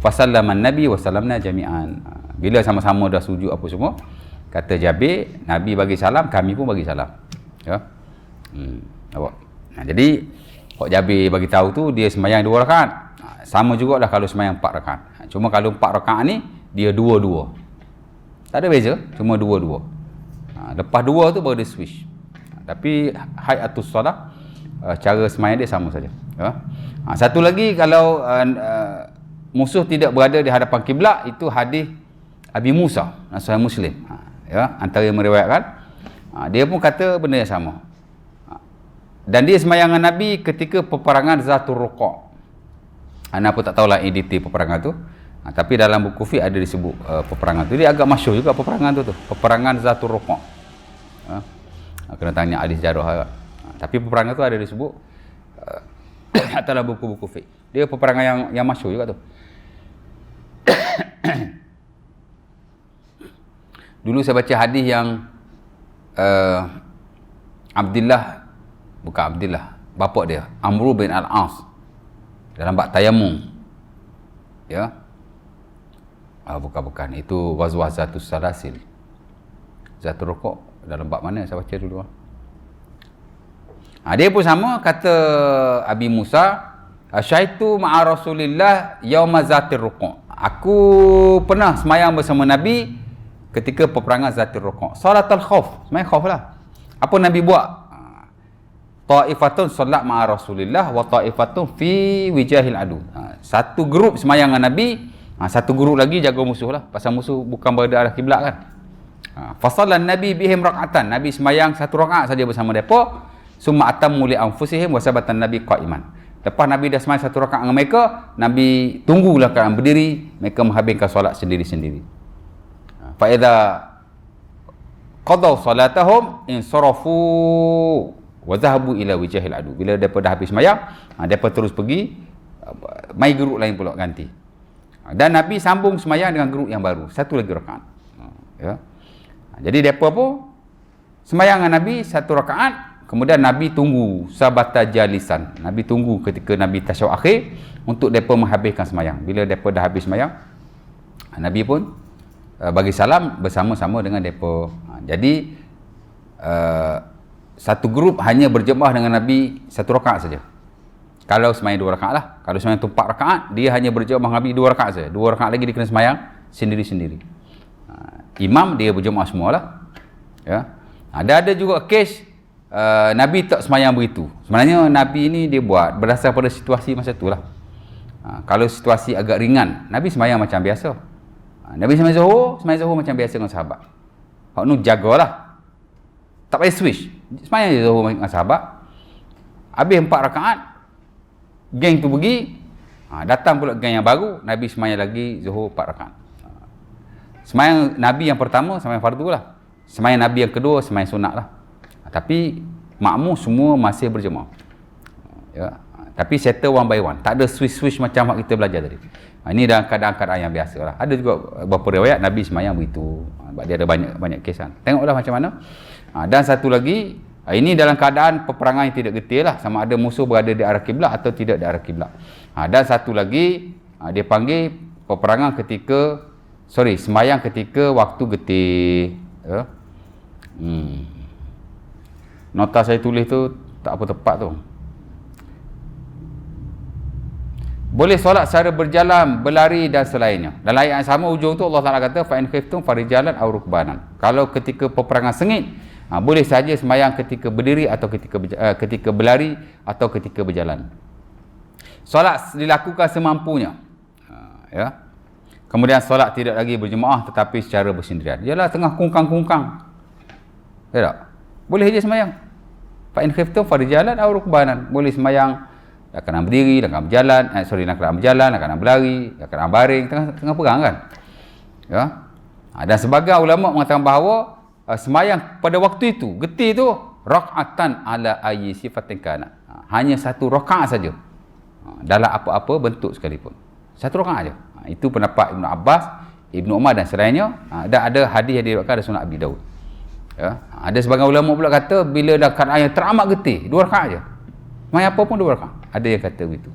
fa sallama Nabi wa sallamna jami'an. Bila sama-sama dah sujud apa semua, kata Jabir, Nabi bagi salam, kami pun bagi salam. Ya. Jadi hak Jabir bagi tahu tu dia sembahyang 2 rakaat. Sama jugalah kalau sembahyang 4 rakaat. Cuma kalau 4 rakaat ni dia 2-2. Tak ada beza, cuma 2-2. Lepas 2 tu baru dia switch. Tapi hayatus solah, cara sembahyang dia sama saja. Ya. Satu lagi, kalau musuh tidak berada di hadapan kiblat, itu hadis Abi Musa, Sahih Muslim. Ya, antara yang meriwayatkan, dia pun kata benda yang sama. Dan dia sembahyang dengan Nabi ketika peperangan Zatul Ruqa'. Ana pun tak tahulah identiti peperangan tu. Tapi dalam buku fiqh ada disebut peperangan tu. Dia agak masyhur juga peperangan tu. Peperangan Zatul Ruqa'. Kena tanya ahli sejarah. Tapi peperangan tu ada disebut dalam buku-buku fiqh. Dia peperangan yang masyhur juga tu. Dulu saya baca hadis yang bapa dia, Amr bin Al-As, dalam bab tayamum. Ya. Bukan. Itu Ghazwah Zatus Salasil. Zatul Ruqa' dalam bab mana saya baca dulu. Dia pun sama, kata Abi Musa, syaitu ma'a Rasulillah yauma Zatir Ruqa'. Aku pernah semayang bersama Nabi ketika peperangan Zatul Ruqa'. Salatul khauf, semayang khauf lah. Apa Nabi buat? Ta'ifatun solat ma'a Rasulillah wa ta'ifatun fi wijahil adu. Satu grup semayang dengan Nabi, satu grup lagi jaga musuh lah. Pasal musuh bukan berada arah kiblat kan. Fasallan Nabi bihim rak'atan. Nabi semayang 1 rakaat saja bersama mereka. Summa atammu li anfusihim wa sabatan Nabi qa'iman. Lepas Nabi dah sembahyang 1 rakaat dengan mereka, Nabi tunggulah keadaan berdiri, mereka menghabiskan solat sendiri-sendiri. Fa idza qadaw salatahum insarafu wa dhahabu ila wijahil adu. Bila depa dah habis sembahyang, depa terus pergi mai geruk lain pula ganti. Dan Nabi sambung sembahyang dengan geruk yang baru, satu lagi rakaat. Ya. Jadi depa pun sembahyang dengan Nabi 1 rakaat, kemudian Nabi tunggu sabata jalisan. Nabi tunggu ketika Nabi tasyahud akhir untuk depa menghabiskan sembahyang. Bila depa dah habis sembahyang, Nabi pun bagi salam bersama-sama dengan depa. Jadi satu grup hanya berjemaah dengan Nabi 1 rakaat saja. Kalau sembahyang 2 rakaat lah. Kalau sembahyang tu 4 rakaat, dia hanya berjemaah dengan Nabi 2 rakaat saja. 2 rakaat lagi dia kena sembahyang sendiri-sendiri. Imam dia berjemaah semualah. Ya. Ada juga kes Nabi tak sembahyang begitu. Sebenarnya Nabi ini dia buat berdasar pada situasi masa itulah. Kalau situasi agak ringan, Nabi sembahyang macam biasa. Nabi sembahyang Zuhur macam biasa dengan sahabat. Hak nu jagalah. Tak payah switch. Sembahyang je Zuhur dengan sahabat. Habis 4 rakaat, geng tu pergi, datang pula geng yang baru, Nabi sembahyang lagi Zuhur 4 rakaat. Sembahyang Nabi yang pertama sembahyang fardu lah. Sembahyang Nabi yang kedua sembahyang sunat lah. Tapi makmum semua masih berjemaah. Ya. Tapi settle one by one. Tak ada switch-switch macam yang kita belajar tadi. Ini dalam keadaan-keadaan yang biasa lah. Ada juga beberapa riwayat Nabi sembahyang begitu. Sebab dia ada banyak kesan. Tengoklah macam mana. Dan satu lagi, ini dalam keadaan peperangan yang tidak getir lah. Sama ada musuh berada di arah kiblat atau tidak di arah kiblat. Dan satu lagi, dia panggil peperangan ketika sembahyang ketika waktu getir. Ya. Nota saya tulis tu tak apa tepat tu. Boleh solat secara berjalan, berlari dan selainnya. Dalam ayat yang sama ujung tu Allah Taala kata fa in khiftum farijalan aw rukbanan. Kalau ketika peperangan sengit, boleh saja sembahyang ketika berdiri atau ketika berlari atau ketika berjalan. Solat dilakukan semampunya. Ya. Kemudian solat tidak lagi berjemaah tetapi secara bersendirian. Ialah tengah kungkang-kungkang. Ya tak? Boleh je sembahyang. Fa in khiftum farijalan aw rukbanan. Boleh sembahyang nak kena berdiri, nak kena berjalan, nak kena berjalan, nak kena berlari, nak kena baring, tengah perang kan. Ya. Dan sebagian ulama mengatakan bahawa sembahyang pada waktu itu, getir tu rakaatan ala ayyi sifatin kana. Hanya 1 rakaat saja. Dalam apa-apa bentuk sekalipun. 1 rakaat aja. Itu pendapat Ibnu Abbas, Ibnu Umar dan selainnya. Dan ada hadis yang diriwayatkan dari Sunan Abi Daud. Ya. Ada sebagian ulama pula kata bila dah keadaan yang teramat getih, 2 rakaat aja. Sembahyang apa pun 2 rakaat. Ada yang kata begitu.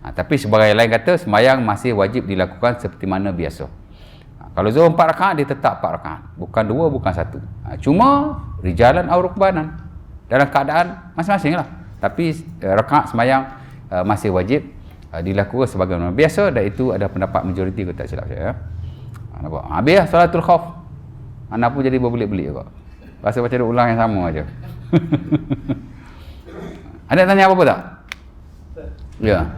Tapi sebagian lain kata sembahyang masih wajib dilakukan seperti mana biasa. Kalau Zuhur 4 rakaat, dia tetap 4 rakaat. Bukan 2, bukan 1. Cuma rijalan aw rukbanan. Dalam keadaan masing-masing lah. Tapi rakaat sembahyang masih wajib dilakukan sebagaimana biasa, dan itu ada pendapat majoriti kalau tak silap saya. Nampak? Habis salatul khauf. Anak pun jadi berbelit-belit juga. Rasa macam ada ulang yang sama aja. Ada tanya apa-apa tak? Ya.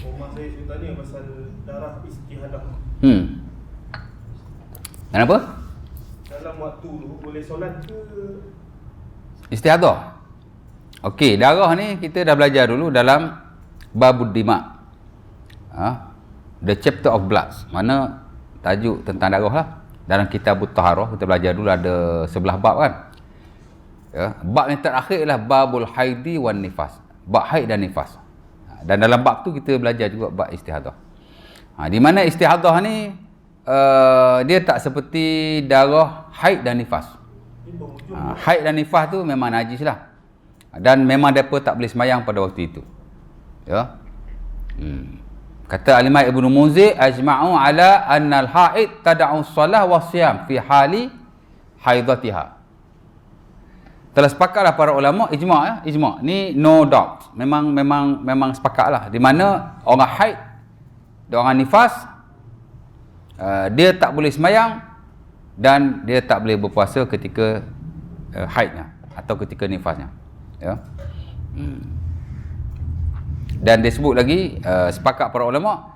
Rumah saya tanya pasal darah istihadah. Kenapa? Dalam waktu tu boleh solat ke? Istihadah. Okey, darah ni kita dah belajar dulu dalam Babud Dima. The Chapter of Blood. Mana tajuk tentang darah lah. Dalam Kitabut Taharah kita belajar dulu ada 11 bab kan. Ya, bab yang terakhir ialah Babul Haidi wan Nifas. Bab haid dan nifas. Dan dalam bab tu kita belajar juga bab istihadah. Di mana istihadah ni dia tak seperti darah haid dan nifas. Haid dan nifas tu memang najis lah. Dan memang mereka tak boleh sembahyang pada waktu itu. Ya. Kata Al-Imam Ibnu Munzir, ajma'u ala anna al-haid tada'u shalah wa siyam fi hali haidatiha. Telah sepakatlah para ulama, ijma' ya, ijma'. Ni no doubt. Memang sepakatlah. Di mana orang haid dan orang nifas dia tak boleh sembahyang dan dia tak boleh berpuasa ketika haidnya atau ketika nifasnya. Ya. Dan dia sebut lagi sepakat para ulama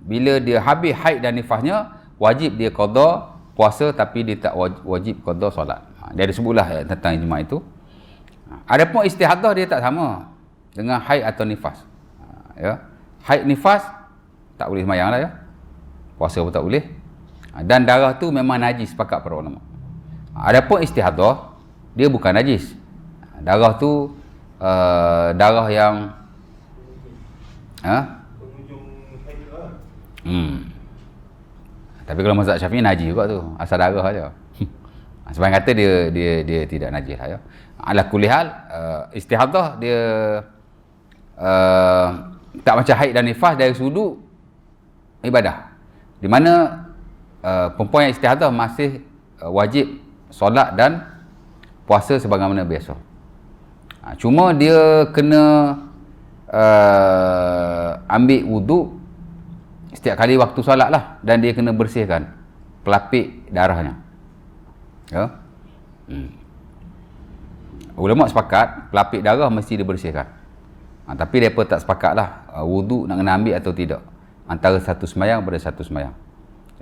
bila dia habis haid dan nifasnya wajib dia qada puasa tapi dia tak wajib qada solat. Dia ada sebutlah tentang ijma' itu. Adapun istihadah dia tak sama. dengan haid atau nifas. Ya. Haid nifas tak boleh sembahyang lah ya. Puasa pun tak boleh. Dan darah tu memang najis sepakat para ulama. Adapun istihadah, dia bukan najis. Darah tu darah yang penghujung haid lah. Tapi kalau mazhab Syafi'i najis juga tu, asal darah aja. Sebab kata dia tidak najis lah ya. Ala kulli hal, istihadah dia tak macam haid dan nifas dari sudut ibadah. Di mana perempuan yang istihadah masih wajib solat dan puasa sebagaimana biasa. Cuma dia kena ambil wuduk setiap kali waktu solat lah, dan dia kena bersihkan pelapik darahnya. Ya. Ulama sepakat pelapik darah mesti dibersihkan. Tapi mereka tak sepakat lah wuduk nak kena ambil atau tidak antara satu sembahyang pada satu sembahyang.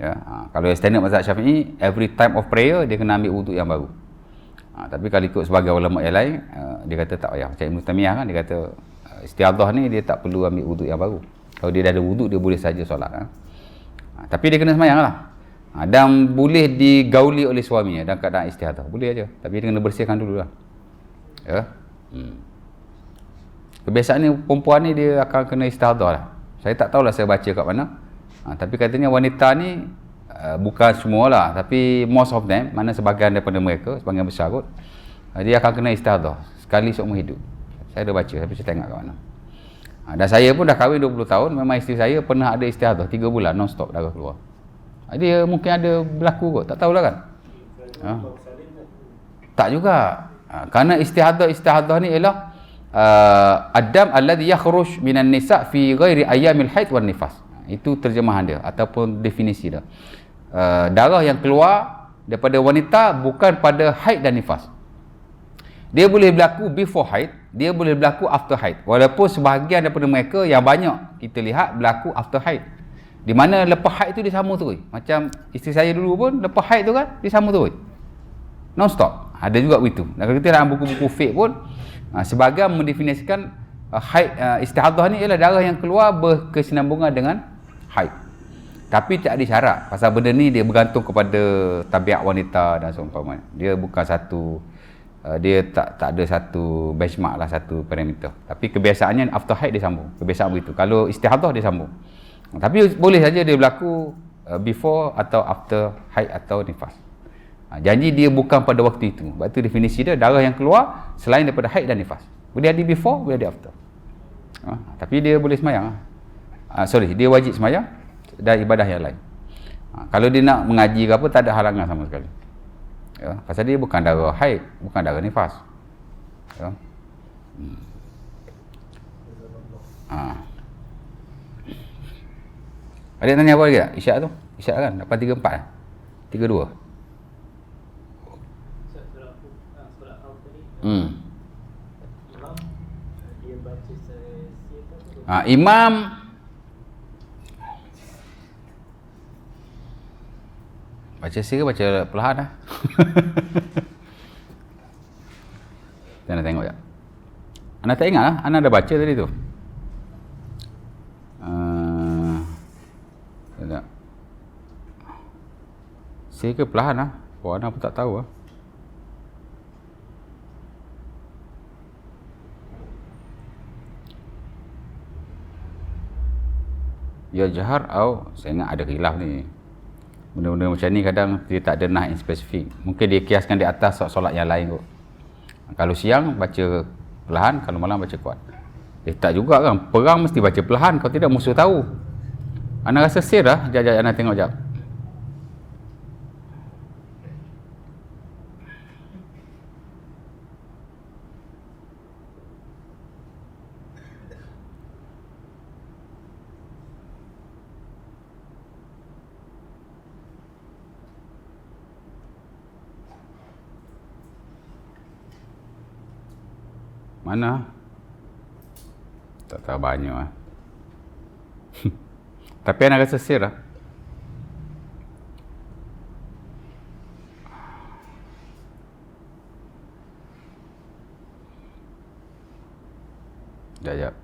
Ya. Kalau yang standard mazhab Syafi'i, every time of prayer dia kena ambil wuduk yang baru. Tapi kalau ikut sebagai ulama yang lain, dia kata tak payah. Macam Ibn Taymiyah kan, dia kata istiadah ni dia tak perlu ambil wuduk yang baru. Kalau dia dah ada wuduk, dia boleh saja solat. Tapi dia kena sembahyang lah. Dan boleh digauli oleh suaminya dalam keadaan istiadah. Boleh aja. Tapi dia kena bersihkan dulu lah. Ya. Kebiasaan ni perempuan ni dia akan kena istihadah lah. Saya tak tahulah saya baca kat mana. Tapi katanya wanita ni bukan semua lah, tapi most of them, mana sebahagian daripada mereka, sebahagian besar kot, dia akan kena istihadah sekali seumur hidup. Saya dah baca, tapi saya tengok kat mana. Dan saya pun dah kahwin 20 tahun, memang isteri saya pernah ada istihadah 3 bulan non-stop darah keluar. Dia mungkin ada berlaku kot, tak tahulah kan. Tak juga. Kerana istihadah ni ialah Adam alladhi yakhruj minan nisa fi ghairi ayyamil haid wan nifas. Itu terjemahan dia ataupun definisi dia. Darah yang keluar daripada wanita bukan pada haid dan nifas. Dia boleh berlaku before haid, dia boleh berlaku after haid. Walaupun sebahagian daripada mereka yang banyak kita lihat berlaku after haid. Di mana lepas haid tu dia sama terus. Macam isteri saya dulu pun lepas haid tu kan dia sama terus. Non stop. Ada juga begitu. Dan kalau kita dalam buku-buku fiqh pun sebahagian mendefinisikan haid istihadah ni ialah darah yang keluar berkesinambungan dengan haid. Tapi tak ada syarat. Pasal benda ni dia bergantung kepada tabiat wanita dan seumpamanya. Dia bukan satu dia tak ada satu benchmark lah, satu parameter. Tapi kebiasaannya after haid dia sambung. Kebiasaan begitu. Kalau istihadah dia sambung. Tapi boleh saja dia berlaku before atau after haid atau nifas. Janji dia bukan pada waktu itu. Sebab itu definisi dia darah yang keluar selain daripada haid dan nifas. Boleh ada before, boleh ada after. Tapi dia boleh sembahyang. Dia wajib sembahyang dan ibadah yang lain. Kalau dia nak mengaji ke apa, tak ada halangan sama sekali. Ya, pasal dia bukan darah haid, bukan darah nifas. Ya. Ada tanya apa lagi tak? Isyak tu? Isyak kan? 8.34 32. Imam baca sira, baca perlahan lah. Kita nak tengok ya. Anda tak ingat lah, Anda dah baca tadi tu. Tak. Sira ke perlahan lah. Anda pun tak tahu lah. Ya jahar atau saya ingat ada khilaf ni. Benda-benda macam ni kadang dia tak ada nah yang spesifik. Mungkin dia kiaskan di atas solat yang lain kot. Kalau siang baca perlahan, kalau malam baca kuat. Tak juga kan. Perang mesti baca perlahan, kalau tidak musuh tahu. Anda rasa sir lah. Sekejap anda tengok sekejap. Mana? Tak tahu banyak lah. Tapi anak rasa sir lah. Sekejap.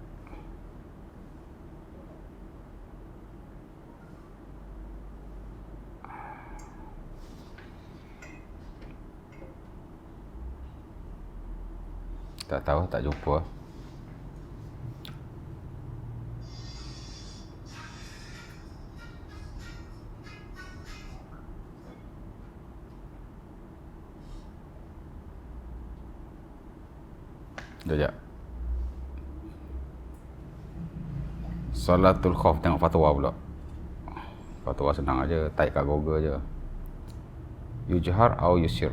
Tak tahu, tak jumpa. Sekejap. Salatul khauf, tengok fatwa pula. Fatwa senang aja, type kat Google je. Yujhar atau yusir.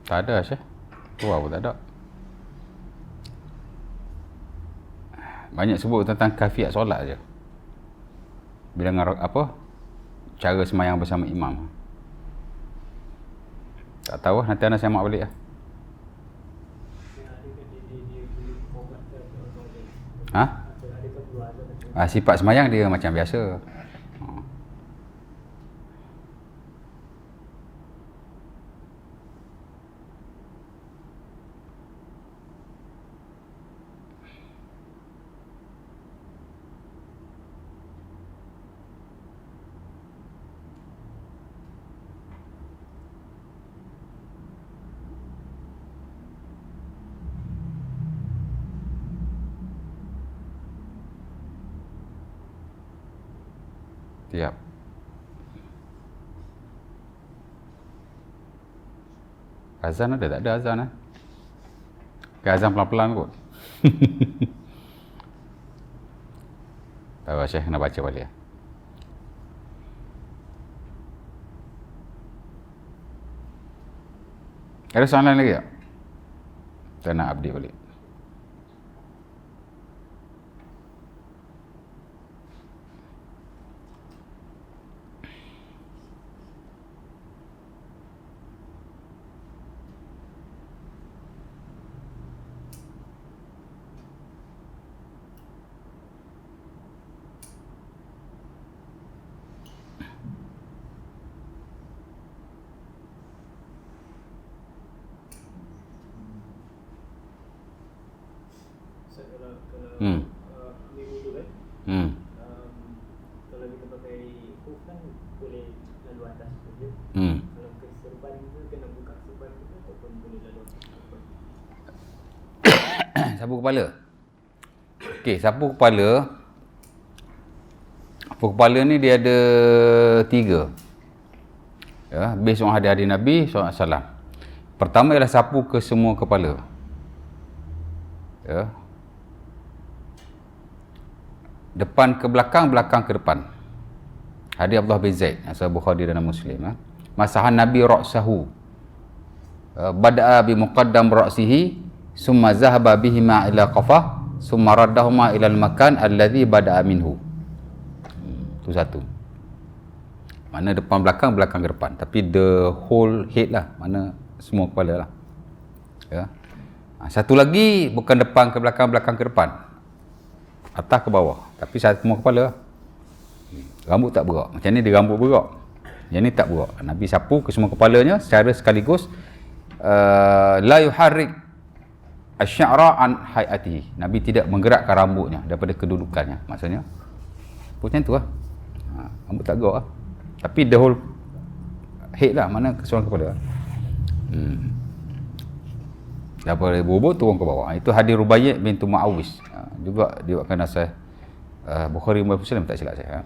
Tak ada Syekh. Wah, pun tak ada. Banyak sebut tentang kafiat solat je. Bila apa? Cara semayang bersama imam. Tak tahu, nanti anak semak balik lah. Ha? Sifat semayang dia macam biasa. Siap. Azan ada? Tak ada azan eh? Azan pelan-pelan kot. Tahu Syekh nak baca balik. Ada soalan lagi tak? Kita nak update balik. Ambil wuduk kan, kalau kita pakai hoof kan boleh lalu atas je. Kalau ke serban tu kena buka serban tu ataupun boleh lalu atas serban. Sapu kepala. Okey, sapu kepala. Sapu kepala ni dia ada 3. Ya, based on hadis Nabi SAW. Pertama ialah sapu ke semua kepala. Ya. Depan ke belakang, belakang ke depan. Hadis Abdullah bin Zaid, Sahih Bukhari dan Muslim. Masahan Nabi ra'sahu. Bada'a bi muqaddam ra'sihi, summa zahaba bihima ila qafah, summa raddahuma ila al-makan alladhi bada'a minhu. Itu satu. Mana depan belakang, belakang ke depan. Tapi the whole head lah, mana semua kepala lah. Ya. Satu lagi bukan depan ke belakang, belakang ke depan. Atas ke bawah, tapi semua kepala. Rambut tak berak. Macam ni dia rambut berak. Yang ni tak berak. Nabi sapu ke semua kepalanya secara sekaligus. La yuharrik asy-sya'ra an hay'atihi. Nabi tidak menggerakkan rambutnya daripada kedudukannya. Maksudnya macam tu lah. Rambut tak berak lah. Tapi the whole head lah, mana keseluruhan kepala. Daripada bubur turun ke bawah. Itu hadis Rubaiyah bintu Muawis. Juga diwakilkan Sahih Bukhari Muslim, tak silap saya.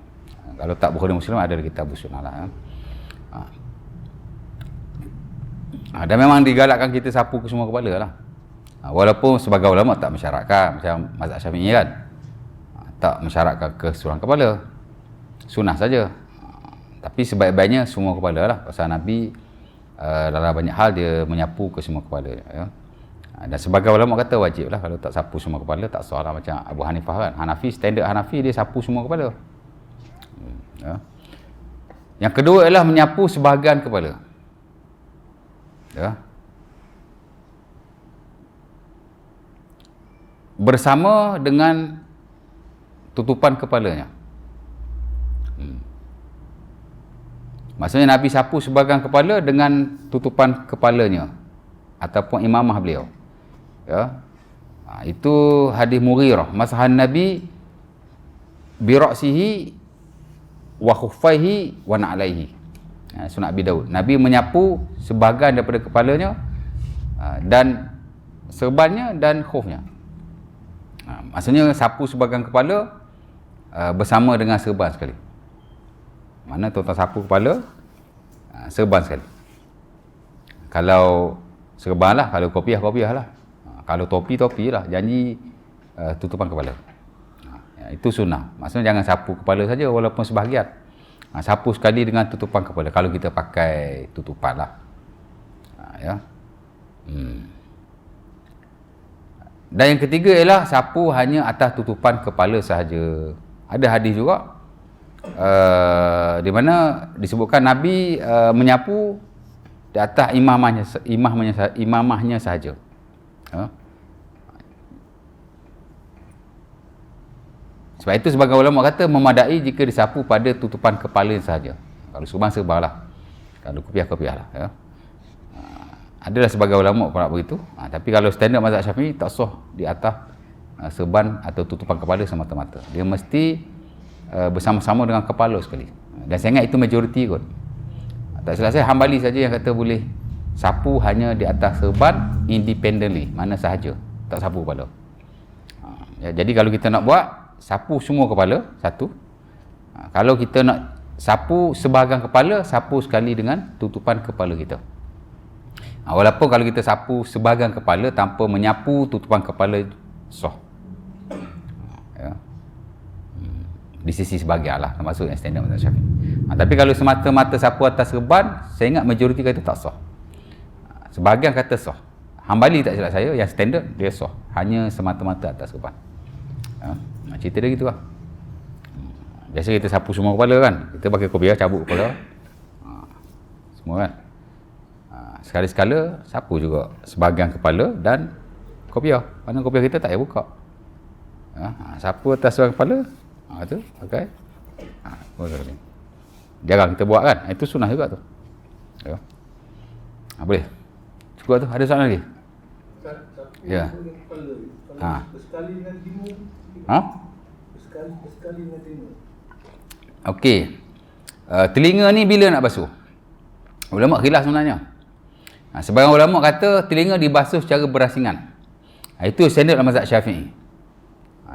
Kalau tak Bukhari Muslim ada di kitab Sunnah lah. Dan memang digalakkan kita sapu ke semua kepala lah. Walaupun sebagai ulama tak mensyaratkan, macam mazhab Syafi'i kan. Tak mensyaratkan keseluruhan kepala. Sunnah saja. Tapi sebaik-baiknya semua kepala lah. Pasal Nabi dalam banyak hal dia menyapu ke semua kepala, ya. Dan sebagai ulama kata wajib lah, kalau tak sapu semua kepala tak sah lah. Macam Abu Hanifah kan, standard Hanafi dia sapu semua kepala, ya. Yang kedua ialah menyapu sebahagian kepala, ya, bersama dengan tutupan kepalanya. Maksudnya Nabi sapu sebahagian kepala dengan tutupan kepalanya ataupun imamah beliau, ya. Itu hadis Mughirah, masahan Nabi bi ra'sihi wa khuffaihi wa na'laihi. Sunnah Abi Daud. Nabi menyapu sebahagian daripada kepalanya dan serbannya dan khufnya. Maksudnya sapu sebahagian kepala bersama dengan serban sekali. Mana tuan-tuan sapu kepala, serban sekali. Kalau serban lah, kalau kopiah lah. Kalau topi lah, janji tutupan kepala. Itu sunnah. Maksudnya jangan sapu kepala saja walaupun sebahagian. Sapu sekali dengan tutupan kepala, kalau kita pakai tutupan lah, ya. Dan yang ketiga ialah sapu hanya atas tutupan kepala sahaja. Ada hadis juga di mana disebutkan Nabi menyapu di atas imamahnya sahaja, ya. Sebab itu sebagai ulama kata memadai jika disapu pada tutupan kepala sahaja. Kalau serban lah, kalau kopiah lah, ya. Adalah sebagai ulama pun nak begitu, tapi kalau standard mazhab Syafi'i tak sah di atas serban atau tutupan kepala semata-mata. Dia mesti bersama-sama dengan kepala sekali. Dan saya ingat itu majoriti kot. Tak silap saya Hambali saja yang kata boleh sapu hanya di atas serban independently, mana sahaja, tak sapu kepala. Ya, jadi kalau kita nak buat sapu semua kepala satu, kalau kita nak sapu sebahagian kepala, sapu sekali dengan tutupan kepala kita. Walaupun kalau kita sapu sebahagian kepala tanpa menyapu tutupan kepala, sah, ya. Di sisi sebahagian lah, termasuk yang standard mazhab Syafi'i. Tapi kalau semata-mata sapu atas serban, saya ingat majoriti kata tak sah. Sebahagian kata sah. Hambali tak silap saya, yang standard dia sah, hanya semata-mata atas serban, ya. Cerita dia gitu lah. Biasa kita sapu semua kepala kan, kita pakai kopiah cabut kepala, semua kan. Sekali-sekala sapu juga sebahagian kepala dan kopiah. Mana kopiah kita tak payah buka, sapu atas sebahagian kepala, tu pakai, jarang kita buat kan. Itu sunnah juga tu, ya. Boleh cukup tu. Ada soalan lagi? Ya. Bersekali dengan timur. Bersekali dengan timur. Okey. Telinga ni bila nak basuh? Ulama khilaf sebenarnya. Sebahagian ulama kata telinga dibasuh secara berasingan. Itu standard dalam mazhab Syafi'i.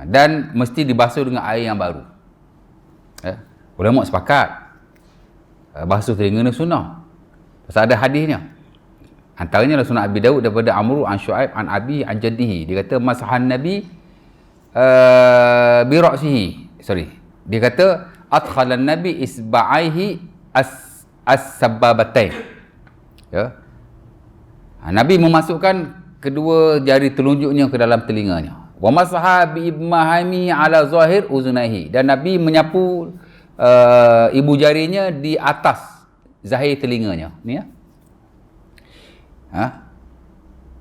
Dan mesti dibasuh dengan air yang baru. Ulama sepakat basuh telinga ni sunnah. Pasal ada hadisnya. Antaranya adalah sunnah Abi Daud daripada Amru an Syu'aib an Abi an Jaddihi. Dia kata masahan Nabi bi ra'sihi. Dia kata adkhalan Nabi isba'aihi as-sabbabatain. Ya. Nabi memasukkan kedua jari telunjuknya ke dalam telinganya. Wa masaha bi ibmahami ala zahir uzunaihi. Dan Nabi menyapu ibu jarinya di atas zahir telinganya. Ni ya.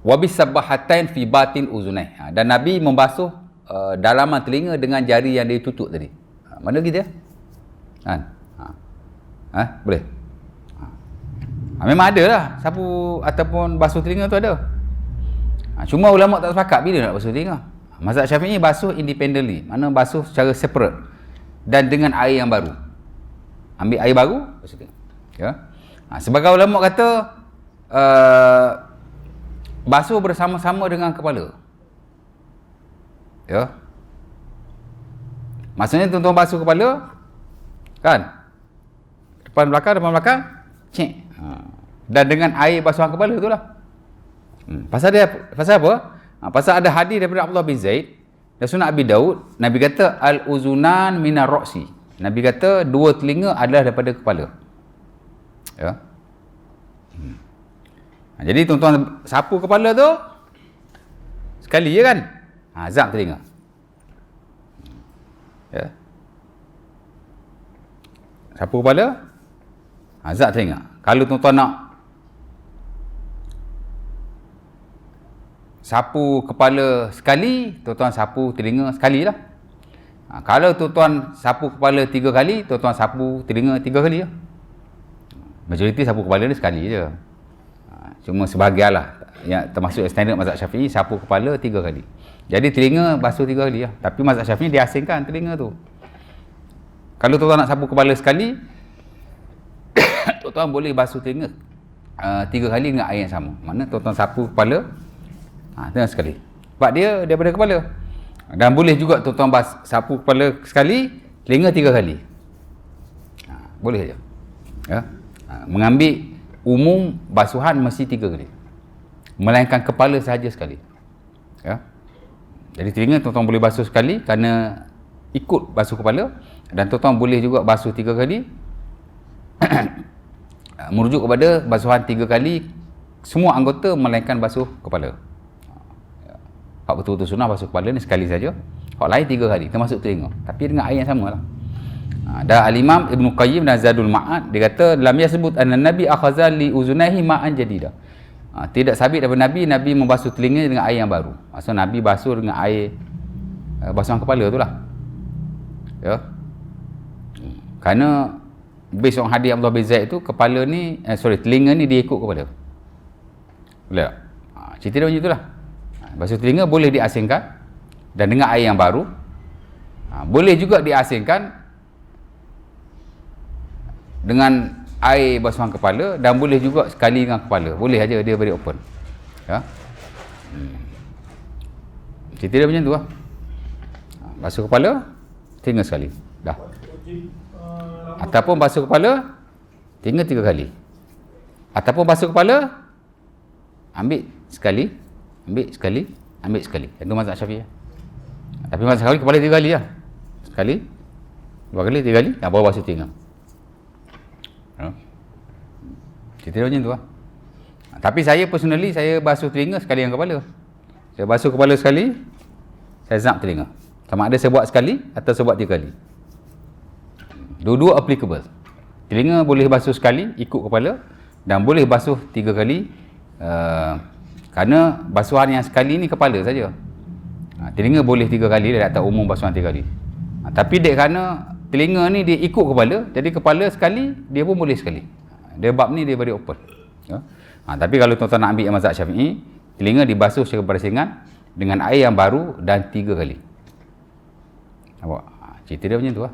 Wa bisabbahatain fi batin uzunai. Dan Nabi membasuh dalaman telinga dengan jari yang dia tutup tadi. Mana kita? Boleh? Memang ada lah sapu ataupun basuh telinga tu ada. Cuma ulama tak sepakat bila nak basuh telinga. Mazhab Syafi'i basuh independently, mana basuh secara separate dan dengan air yang baru. Ambil air baru, basuh telinga. Ya. Sebagai ulama kata basuh bersama-sama dengan kepala. Ya. Maksudnya tuan-tuan basuh kepala kan? Depan belakang, cek. Dan dengan air basuhan kepala itulah. Pasal apa? Pasal ada hadis daripada Abdullah bin Zaid dan sunnah Abi Daud, Nabi kata al-uzunan minar ra'si. Nabi kata dua telinga adalah daripada kepala. Ya. Jadi tuan-tuan sapu kepala tu sekali je kan? Zap telinga. Ya. Sapu kepala, zap telinga. Kalau tuan-tuan nak sapu kepala sekali, tuan-tuan sapu telinga sekali lah. Kalau tuan-tuan sapu kepala 3 kali, tuan-tuan sapu telinga 3 kali lah. Majoriti sapu kepala ni sekali je. Cuma sebahagian lah. Yang termasuk standard mazhab Syafi'i, sapu kepala 3 kali. Jadi telinga basuh 3 kali lah. Tapi mazhab Syafi'i dia asingkan telinga tu. Kalau tuan-tuan nak sapu kepala sekali, tuan-tuan boleh basuh telinga 3 kali dengan air yang sama. Mana tuan-tuan sapu kepala telinga sekali. Sebab dia daripada kepala. Dan boleh juga tuan-tuan sapu kepala sekali, telinga 3 kali. Boleh je. Ya. Mengambil umum basuhan mesti 3 kali. Melainkan kepala sahaja sekali. Ya. Jadi telinga tuan-tuan boleh basuh sekali kerana ikut basuh kepala, dan tuan-tuan boleh juga basuh 3 kali. Merujuk kepada basuhan 3 kali semua anggota melainkan basuh kepala. Hak betul-betul sunnah basuh kepala ni sekali saja. Hak lain 3 kali termasuk telinga, tapi dengan air yang samalah. Dan Al-Imam Ibn Qayyim dan Zadul Ma'ad dia kata lam yasbut anna nabi akhadha li uzunaihi ma'an jadida. Tidak sabit daripada Nabi membasuh telinga dengan air yang baru. Maksud Nabi basuh dengan air basuhan kepala tu lah. Ya. Kerana based on hadis Abdullah bin Zaid tu, kepala ni telinga ni dia ikut kepala. Boleh tak? Cerita dia macam itulah. Basuh telinga boleh diasingkan dan dengan air yang baru. Boleh juga diasingkan dengan air basuhan kepala, dan boleh juga sekali dengan kepala. Boleh aja, dia very open. Ya. Cerita dia macam tu lah. Basuh kepala, telinga sekali. Dah. Ataupun basuh kepala, telinga 3 kali. Ataupun basuh kepala, ambil sekali, ambil sekali, ambil sekali. Itu mazhab Syafi'i. Tapi mazhab Syafi'i kepala 3 kali lah. Sekali, 2 kali, 3 kali, baru basuh telinga. Cerita macam tu lah. Tapi saya personally, saya basuh telinga sekali dengan kepala. Saya basuh kepala sekali, saya zap telinga. Sama ada saya buat sekali atau saya buat 3 kali. Dua-dua applicable. Telinga boleh basuh sekali ikut kepala, dan boleh basuh 3 kali kerana basuhan yang sekali ni kepala saja. Telinga boleh 3 kali dia atas umum basuhan 3 kali. Tapi dek kerana telinga ni dia ikut kepala, jadi kepala sekali dia pun boleh sekali. Dia bab ni dia very open. Ya. Tapi kalau tuan-tuan nak ambil mazhab Syafi'i, telinga dibasuh secara bersingan dengan air yang baru dan 3 kali. Nampak? Cerita dia macam tu lah.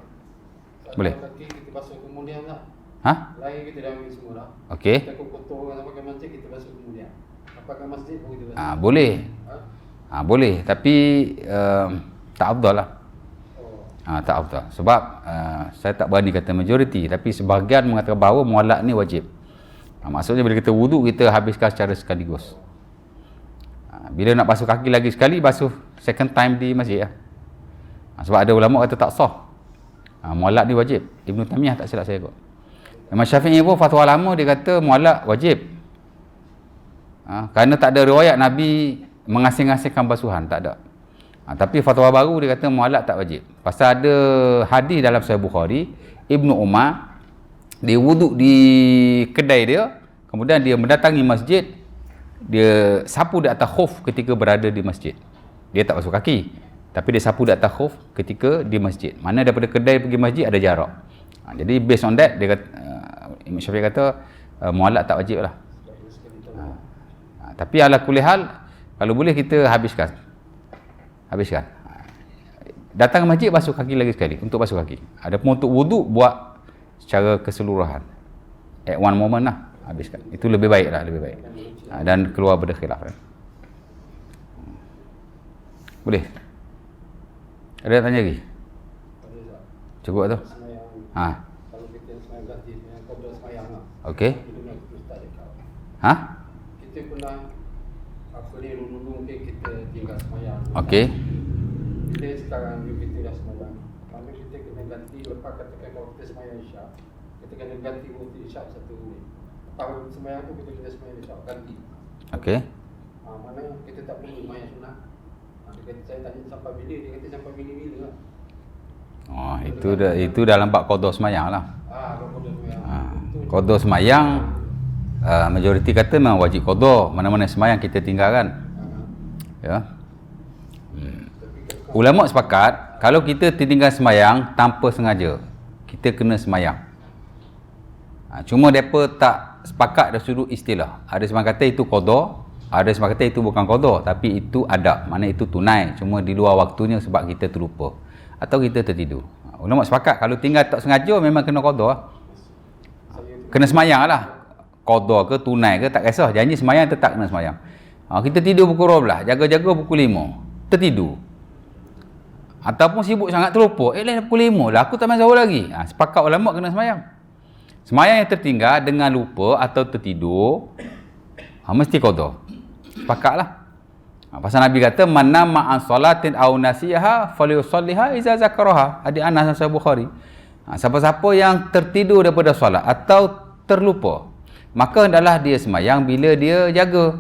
Boleh? Kaki kita basuh kemudian lah. Lain kita dah ambil semua lah. Okey. Kita kotor orang pakai masjid, kita basuh kemudian. Apakah masjid pun kita basuh? Boleh. Boleh, tapi tak afdal lah. Tak afdal. Sebab saya tak berani kata majoriti, tapi sebahagian mengatakan bahawa muallaq ni wajib. Maksudnya bila kita wuduk, kita habiskan secara sekaligus. Bila nak basuh kaki lagi sekali, basuh second time di masjid lah. Sebab ada ulama kata tak sah. Muallaq ni wajib. Ibn Taymiyah tak silap saya kot. Imam Syafi'i pun fatwa lama dia kata muallaq wajib. Kerana tak ada riwayat Nabi mengasing-asingkan basuhan, tak ada. Tapi fatwa baru dia kata muallaq tak wajib. Pasal ada hadis dalam Sahih Bukhari, Ibnu Umar dia wuduk di kedai dia, kemudian dia mendatangi masjid, dia sapu di atas khuf ketika berada di masjid. Dia tak basuh kaki, tapi dia sapu di atas khuf ketika di masjid. Mana daripada kedai pergi masjid ada jarak. Jadi based on that, dia kata, Imam Syafi'i kata muallaq tak wajib lah. Tapi ala kulli hal, kalau boleh kita habiskan. Datang ke masjid, basuh kaki lagi sekali untuk basuh kaki. Adapun untuk wuduk, buat secara keseluruhan. At one moment lah, habiskan. Itu lebih baik lah, lebih baik. Dan keluar berkhilaf. Boleh? Ada yang tanya lagi? Cukup tu? Kalau kita semayang ganti, semayang kau dah semayang lah. Okey. Kita nak ustaz dekat. Kita pernah apa ni, dulu kita tinggal semayang. Okey. Kita sekarang kita dah semayang. Lalu kita kena ganti, lepas katakan kalau kita semayang isyak, kita kena ganti waktu isyak 1 minit. Lepas semayang tu kita kena semayang isyak, ganti. Okey. Mana kita tak perlu sembahyang sunat. Dia kata, saya tanya sampai bila, dia kata sampai bila-bila lah. Oh, itu dalam bab qada semayang lah. Kalau qada sembahyang. Qada semayang majoriti kata memang wajib qada, mana-mana semayang kita tinggalkan. Ya. Ulama sepakat kalau kita tertinggal semayang tanpa sengaja, kita kena semayang. Cuma depa tak sepakat dari sudut istilah. Ada sebahagian kata itu qada, ada sebahagian kata itu bukan qada, tapi itu adab, makna itu tunai, cuma di luar waktunya sebab kita terlupa atau kita tertidur. Ulama sepakat kalau tinggal tak sengaja memang kena qada lah. Kena semayang lah. Qada ke tunai ke tak kisah, janji semayang tetap kena semayang. Kita tidur pukul 12, jaga-jaga pukul 5, tertidur. Ataupun sibuk sangat terlupa, pukul 5 lah aku tak main sahur lagi. Sepakat ulama kena semayang. Semayang yang tertinggal dengan lupa atau tertidur mesti qada. Sepakatlah. Pasal Nabi kata man nama an salatin aw nasiyaha falyusalliha iza zakaraha. Hadis Anas Sahih Bukhari. Siapa-siapa yang tertidur daripada solat atau terlupa, maka hendaklah dia semayang bila dia jaga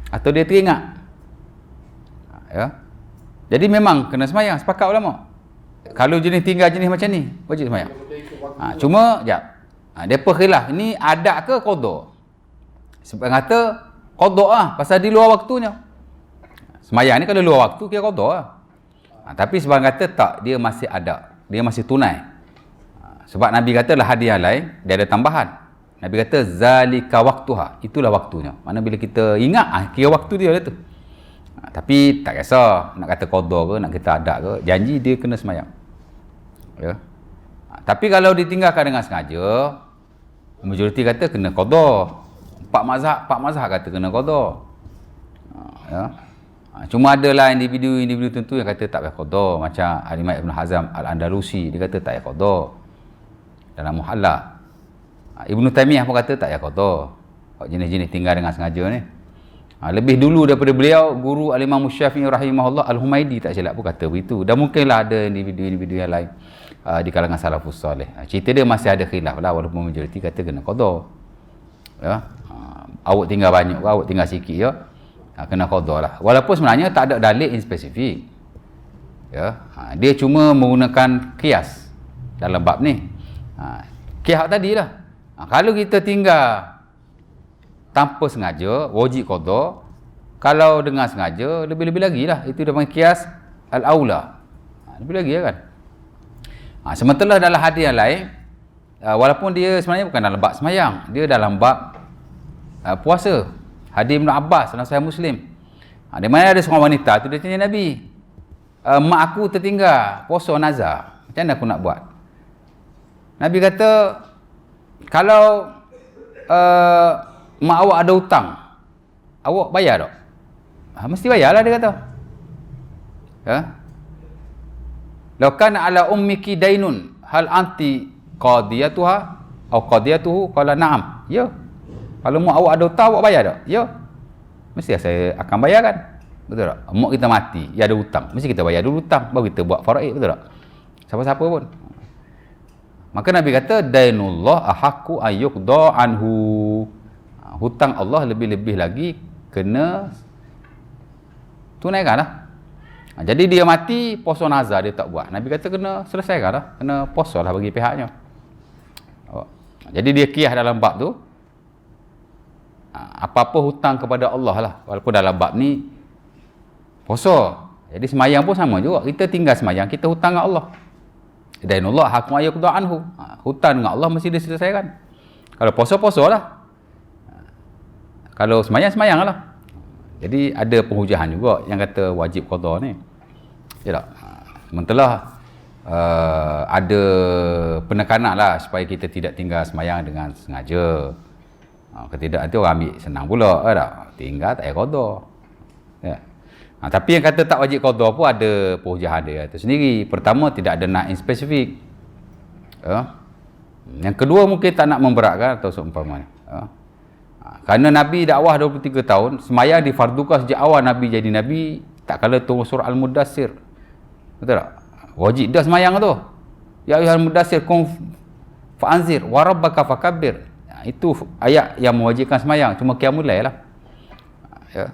atau dia teringat. Ya. Jadi memang kena semayang, sepakat ulama. Kalau jenis tinggal jenis macam ni, wajib semayang. Cuma jap. Depa khilaf, ini adat ke qada? Sebab kata qada lah pasal di luar waktunya. Semayang ni kalau luar waktu kira qada lah. Tapi sebab kata tak, dia masih adat, dia masih tunai. Sebab Nabi kata lah hadis yang lain, dia ada tambahan. Nabi kata zalika waktuha, itulah waktunya. Mana bila kita ingat kira waktu dia lah tu. Tapi tak kisah nak kata qada ke, nak kata adat ke, janji dia kena semayang. Ya. Tapi kalau ditinggalkan dengan sengaja, majoriti kata kena qada. Empat mazhab kata kena qada. Ya. Cuma adalah individu-individu tentu yang kata tak payah qada, macam Al-Imam Ibn Hazm Al-Andalusi, dia kata tak payah qada dalam Muhalla. Ibn Taimiyah pun kata tak payah qada. Jenis-jenis tinggal dengan sengaja ni. Lebih dulu daripada beliau, guru Al-Imam Syafi'i rahimahullah, Al-Humaidi tak silap pun kata begitu. Dan mungkinlah ada individu-individu yang lain di kalangan salafus soleh. Cerita dia masih ada khilaf lah, walaupun majoriti kata kena qada. Ya. Awak tinggal banyak ke, awak tinggal sikit ya, kena qada lah. Walaupun sebenarnya tak ada dalil in spesifik. Ya. Dia cuma menggunakan qiyas dalam bab ni. Qiyas tadi lah. Kalau kita tinggal tanpa sengaja, wajib qada. Kalau dengan sengaja, lebih-lebih lagi lah. Itu dia panggil qiyas al-aula. Lebih lagi lah kan. Sementara dalam hadis yang lain, walaupun dia sebenarnya bukan dalam bab semayang, dia dalam bab puasa. Hadis Ibn Abbas dalam Sahih Muslim. Di mana ada seorang wanita tu, dia tanya Nabi, mak aku tertinggal puasa nazar, macam mana aku nak buat? Nabi kata, kalau mak awak ada hutang, awak bayar tak? Mesti bayarlah, dia kata. Ya. Law kana ala ummiki dainun hal anti qadiyatuha atau qadiyatuhu, qala na'am. Ya. Kalau mak awak ada hutang, awak bayar tak? Ya. Mesti saya akan bayarkan. Betul tak? Mak kita mati, dia ada hutang, mesti kita bayar dulu hutang, baru kita buat faraid, betul tak? Siapa-siapa pun. Maka Nabi kata dainullah ahaqqu ayyuqda anhu. Hutang Allah lebih-lebih lagi kena tunaikanlah. Jadi dia mati, puasa nazar dia tak buat. Nabi kata kena selesaikanlah, kena puasalah bagi pihaknya. Jadi dia qiyas dalam bab tu, apa-apa hutang kepada Allah lah, walaupun dalam bab ni puasa. Jadi semayang pun sama juga, kita tinggal semayang, kita hutang dengan Allah. Dainullah haqqu ayyuqda anhu. Hutang dengan Allah mesti diselesaikan. Kalau puasa lah. Kalau semayang lah. Jadi ada penghujahan juga yang kata wajib qada ni. Ya tak? Sementara ada penekanan lah supaya kita tidak tinggal semayang dengan sengaja. Ketidak nanti orang ambil senang pula, tak? Tinggal tak payah qada. Ya. Tapi yang kata tak wajib qada pun ada penghujahan dia kata sendiri. Pertama, tidak ada nas spesifik. Ya. Yang kedua, mungkin tak nak memberatkan atau seumpamanya. Ya. Kerana Nabi dakwah 23 tahun, semayang difardukan sejak awal Nabi jadi Nabi, tak kala turun surah Al-Mudassir. Betul tak? Wajib dah semayang tu. Ya ayyuhal mudassir qum fa'anzir wa rabbaka fakabbir. Itu ayat yang mewajibkan semayang, cuma qiyamul lail lah. Ya.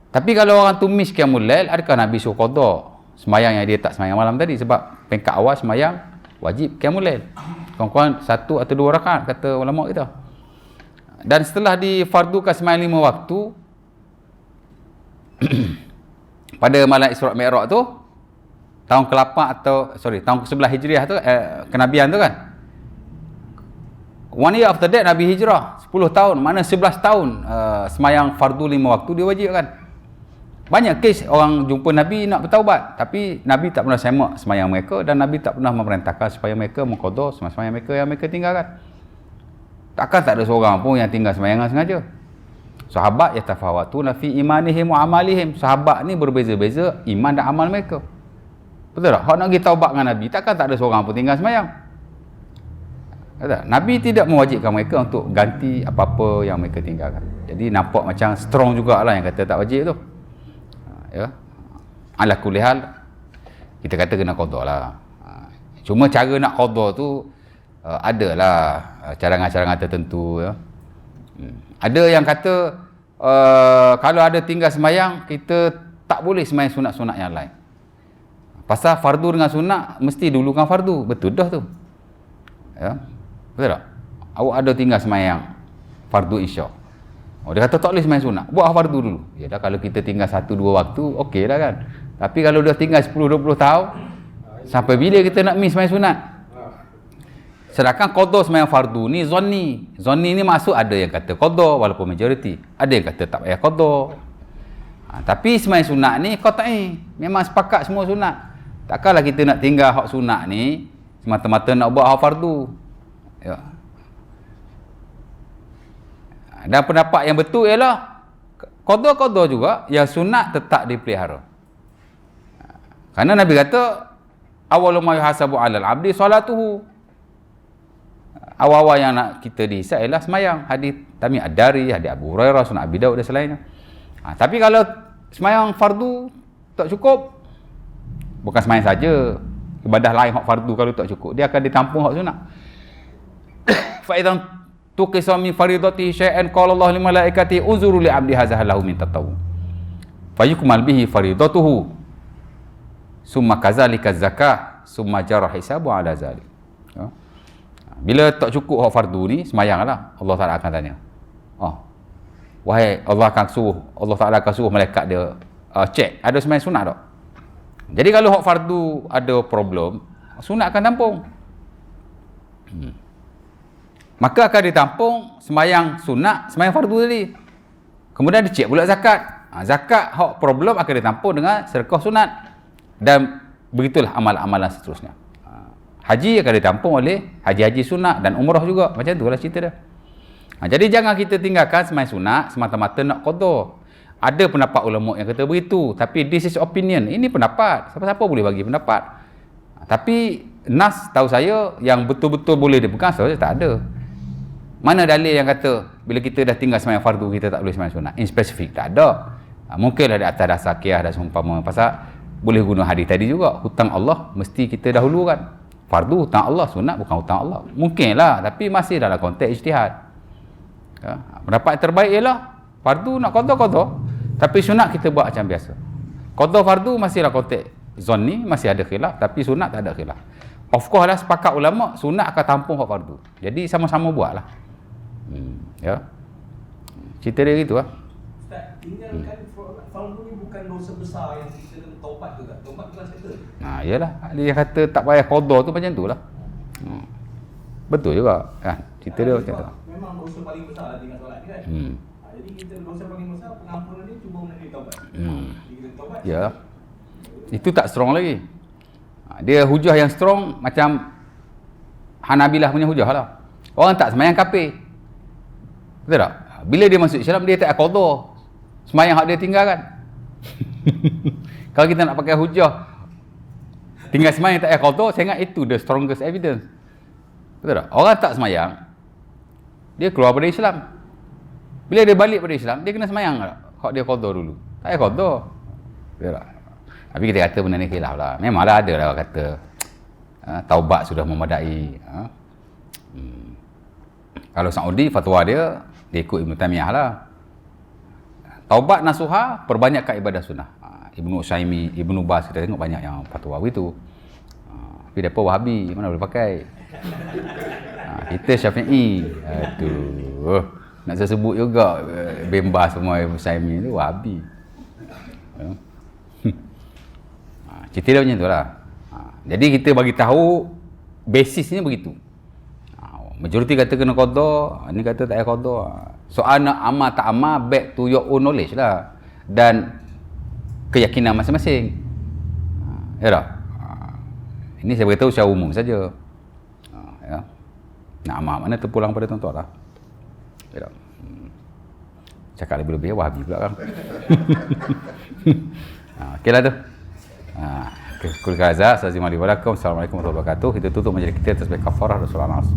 Tapi kalau orang tu miss qiyamul lail, adakah Nabi suruh qada sembahyang yang dia tak sembahyang malam tadi? Sebab peringkat awal sembahyang wajib qiyamul lail. Kurang-kurang 1 atau 2 rakaat kata ulama kita. Dan setelah difardukan sembahyang 5 waktu pada malam Isra' Mi'raj tu, tahun ke-8 atau tahun ke-11 Hijriah tu, kenabian tu kan. 1 year after that Nabi hijrah, 10 tahun, mana 11 tahun sembahyang fardu 5 waktu dia wajibkan. Banyak kes orang jumpa Nabi nak bertaubat, tapi Nabi tak pernah semak sembahyang mereka, dan Nabi tak pernah memerintahkan supaya mereka mengqada sembahyang mereka yang mereka tinggalkan. Takkan tak ada seorang pun yang tinggal sembahyang sengaja. Sahabat yatafawatuna fi imanihim wa amalihim. Sahabat ni berbeza-beza iman dan amal mereka. Betul tak? Hak nak pergi taubat dengan Nabi, takkan tak ada seorang pun tinggal sembahyang. Nabi tidak mewajibkan mereka untuk ganti apa-apa yang mereka tinggalkan. Jadi nampak macam strong jugalah yang kata tak wajib tu. Ya. Ala kulli hal, kita kata kena qada lah. Cuma cara nak qada tu adalah cadangan-cadangan tertentu, ya. Ada yang kata kalau ada tinggal sembahyang, kita tak boleh sembahyang sunat-sunat yang lain. Pasal fardu dengan sunat mesti dulukan fardu. Betul dah tu. Ya. Betul tak? Awak ada tinggal sembahyang fardu isyak. Dia kata tak boleh sembahyang sunat. Buat fardu dulu. Ya dah, kalau kita tinggal 1-2 waktu, okey lah kan. Tapi kalau dah tinggal 10-20 tahun, sampai bila kita nak miss sembahyang sunat? Sedangkan qada sembahyang fardu ni zanni. Zanni ni maksud ada yang kata qada walaupun majoriti. Ada yang kata tak payah qada. Tapi sembahyang sunat ni qat'i. Memang sepakat semua sunat. Takkanlah kita nak tinggal hak sunat ni semata-mata nak buat hak fardu. Ya. Dan pendapat yang betul ialah qada-qada juga yang sunat tetap dipelihara. Kerana Nabi kata awwalu ma yuhasabu 'alal 'abdi salatuhu. Awal-awal yang nak kita dihisab ialah sembahyang. Hadis Tamim Ad-Dari, hadis Abu Hurairah, Sunan Abi Daud dan selainnya. Tapi kalau sembahyang fardu tak cukup, bukan sembahyang saja, ibadah lain hak fardu kalau tak cukup, dia akan ditampung hak sunat. Fa idzan tuqisa min faridatihi syai'an qala Allah lil malaikati uzuru li 'abdi hadza lahu min tatawwu fa yukmal bihi faridatuhu summa kadzalika zakah summa jarah hisabu 'ala zalik. Bila tak cukup hak fardu ni, sembahyanglah. Allah Taala akan tanya. Wahai Allah Taala akan suruh malaikat dia cek ada sembahyang sunat tak? Jadi kalau hak fardu ada problem, sunat akan tampung. Maka akan ditampung sembahyang sunat, sembahyang fardu tadi. Kemudian dicek pula zakat. Zakat hak problem akan ditampung dengan sedekah sunat. Dan begitulah amalan-amalan seterusnya. Haji akan ditampung oleh haji-haji sunat dan umrah juga. Macam itulah cerita dia. Jadi jangan kita tinggalkan sembahyang sunat semata-mata nak qada. Ada pendapat ulama yang kata begitu, tapi this is opinion. Ini pendapat. Siapa-siapa boleh bagi pendapat. Tapi nas tahu saya yang betul-betul boleh dipegang, saya tak ada. Mana dalil yang kata bila kita dah tinggal sembahyang fardu kita tak boleh sembahyang sunat? In spesifik tak ada. Mungkinlah di atas dasar qiyas dan seumpama. Pasal boleh guna hadis tadi juga, hutang Allah mesti kita dahulukan. Fardu hutang Allah, sunat bukan hutang Allah. Mungkinlah, tapi masih dalam konteks ijtihad. Pendapat yang terbaik ialah fardu nak qada, tapi sunat kita buat macam biasa. Qada fardu masihlah konteks zanni, masih ada khilaf, tapi sunat tak ada khilaf. Of course lah, sepakat ulama sunat akan tampung hak fardu. Jadi sama-sama buatlah. Ya. Cerita dia gitu lah. Ustaz, tinggalkan fardu ni bukan dosa besar yang kita kena taubat ke tak? Taubat bukan settle. Yalah, dia kata tak payah qada tu macam tu lah. Betul juga kan. Cerita dia macam tu. Memang dosa paling besar tinggal solat kan. Jadi kita dosa paling besar, pengampunan ni cuba menepi taubat. Kita taubat. Ya. Itu tak strong lagi. Dia hujah yang strong macam Hanabilah punya hujah lah. Orang tak sembahyang kafir. Betul tak? Bila dia masuk Islam, dia tak qada sembahyang hak dia tinggalkan. Kalau kita nak pakai hujah tinggal sembahyang tak payah qada, saya ingat itu the strongest evidence. Betul tak? Orang tak sembahyang, dia keluar dari Islam. Bila dia balik pada Islam, dia kena sembahyang hak dia qada dulu. Tak payah qada. Betul tak? Tapi kita kata benda ni khilaf lah. Memanglah ada lah kata taubat sudah memadai. Kalau Saudi, fatwa dia ikut Ibn Taymiyah lah. Taubat nasuha, perbanyakkan ibadah sunnah. Ibnu Utsaimin, Ibnu Baz, kita tengok banyak yang fatwa begitu. Tapi depa Wahabi, mana boleh pakai. Kita Syafi'i. Aduh. Nak saya sebut juga Bin Baz semua Ibnu Utsaimin tu Wahabi. Cerita dia macam itulah. Jadi kita bagi tahu basisnya begitu. Majoriti kata kena qada, ni kata tak payah qada. Soal nak amal tak amal, back to your own knowledge lah. Dan keyakinan masing-masing. Ya tak? Ini saya beritahu secara umum saja. Ya. Nak amal mana terpulang pada tuan-tuan lah. Ya tak? Cakap lebih-lebih, Wahabi pula kan. Okeylah tu. Kul kaza, Assalamualaikum warahmatullahi wabarakatuh. Kita tutup majlis kita atas baik kafarah Rasulullah.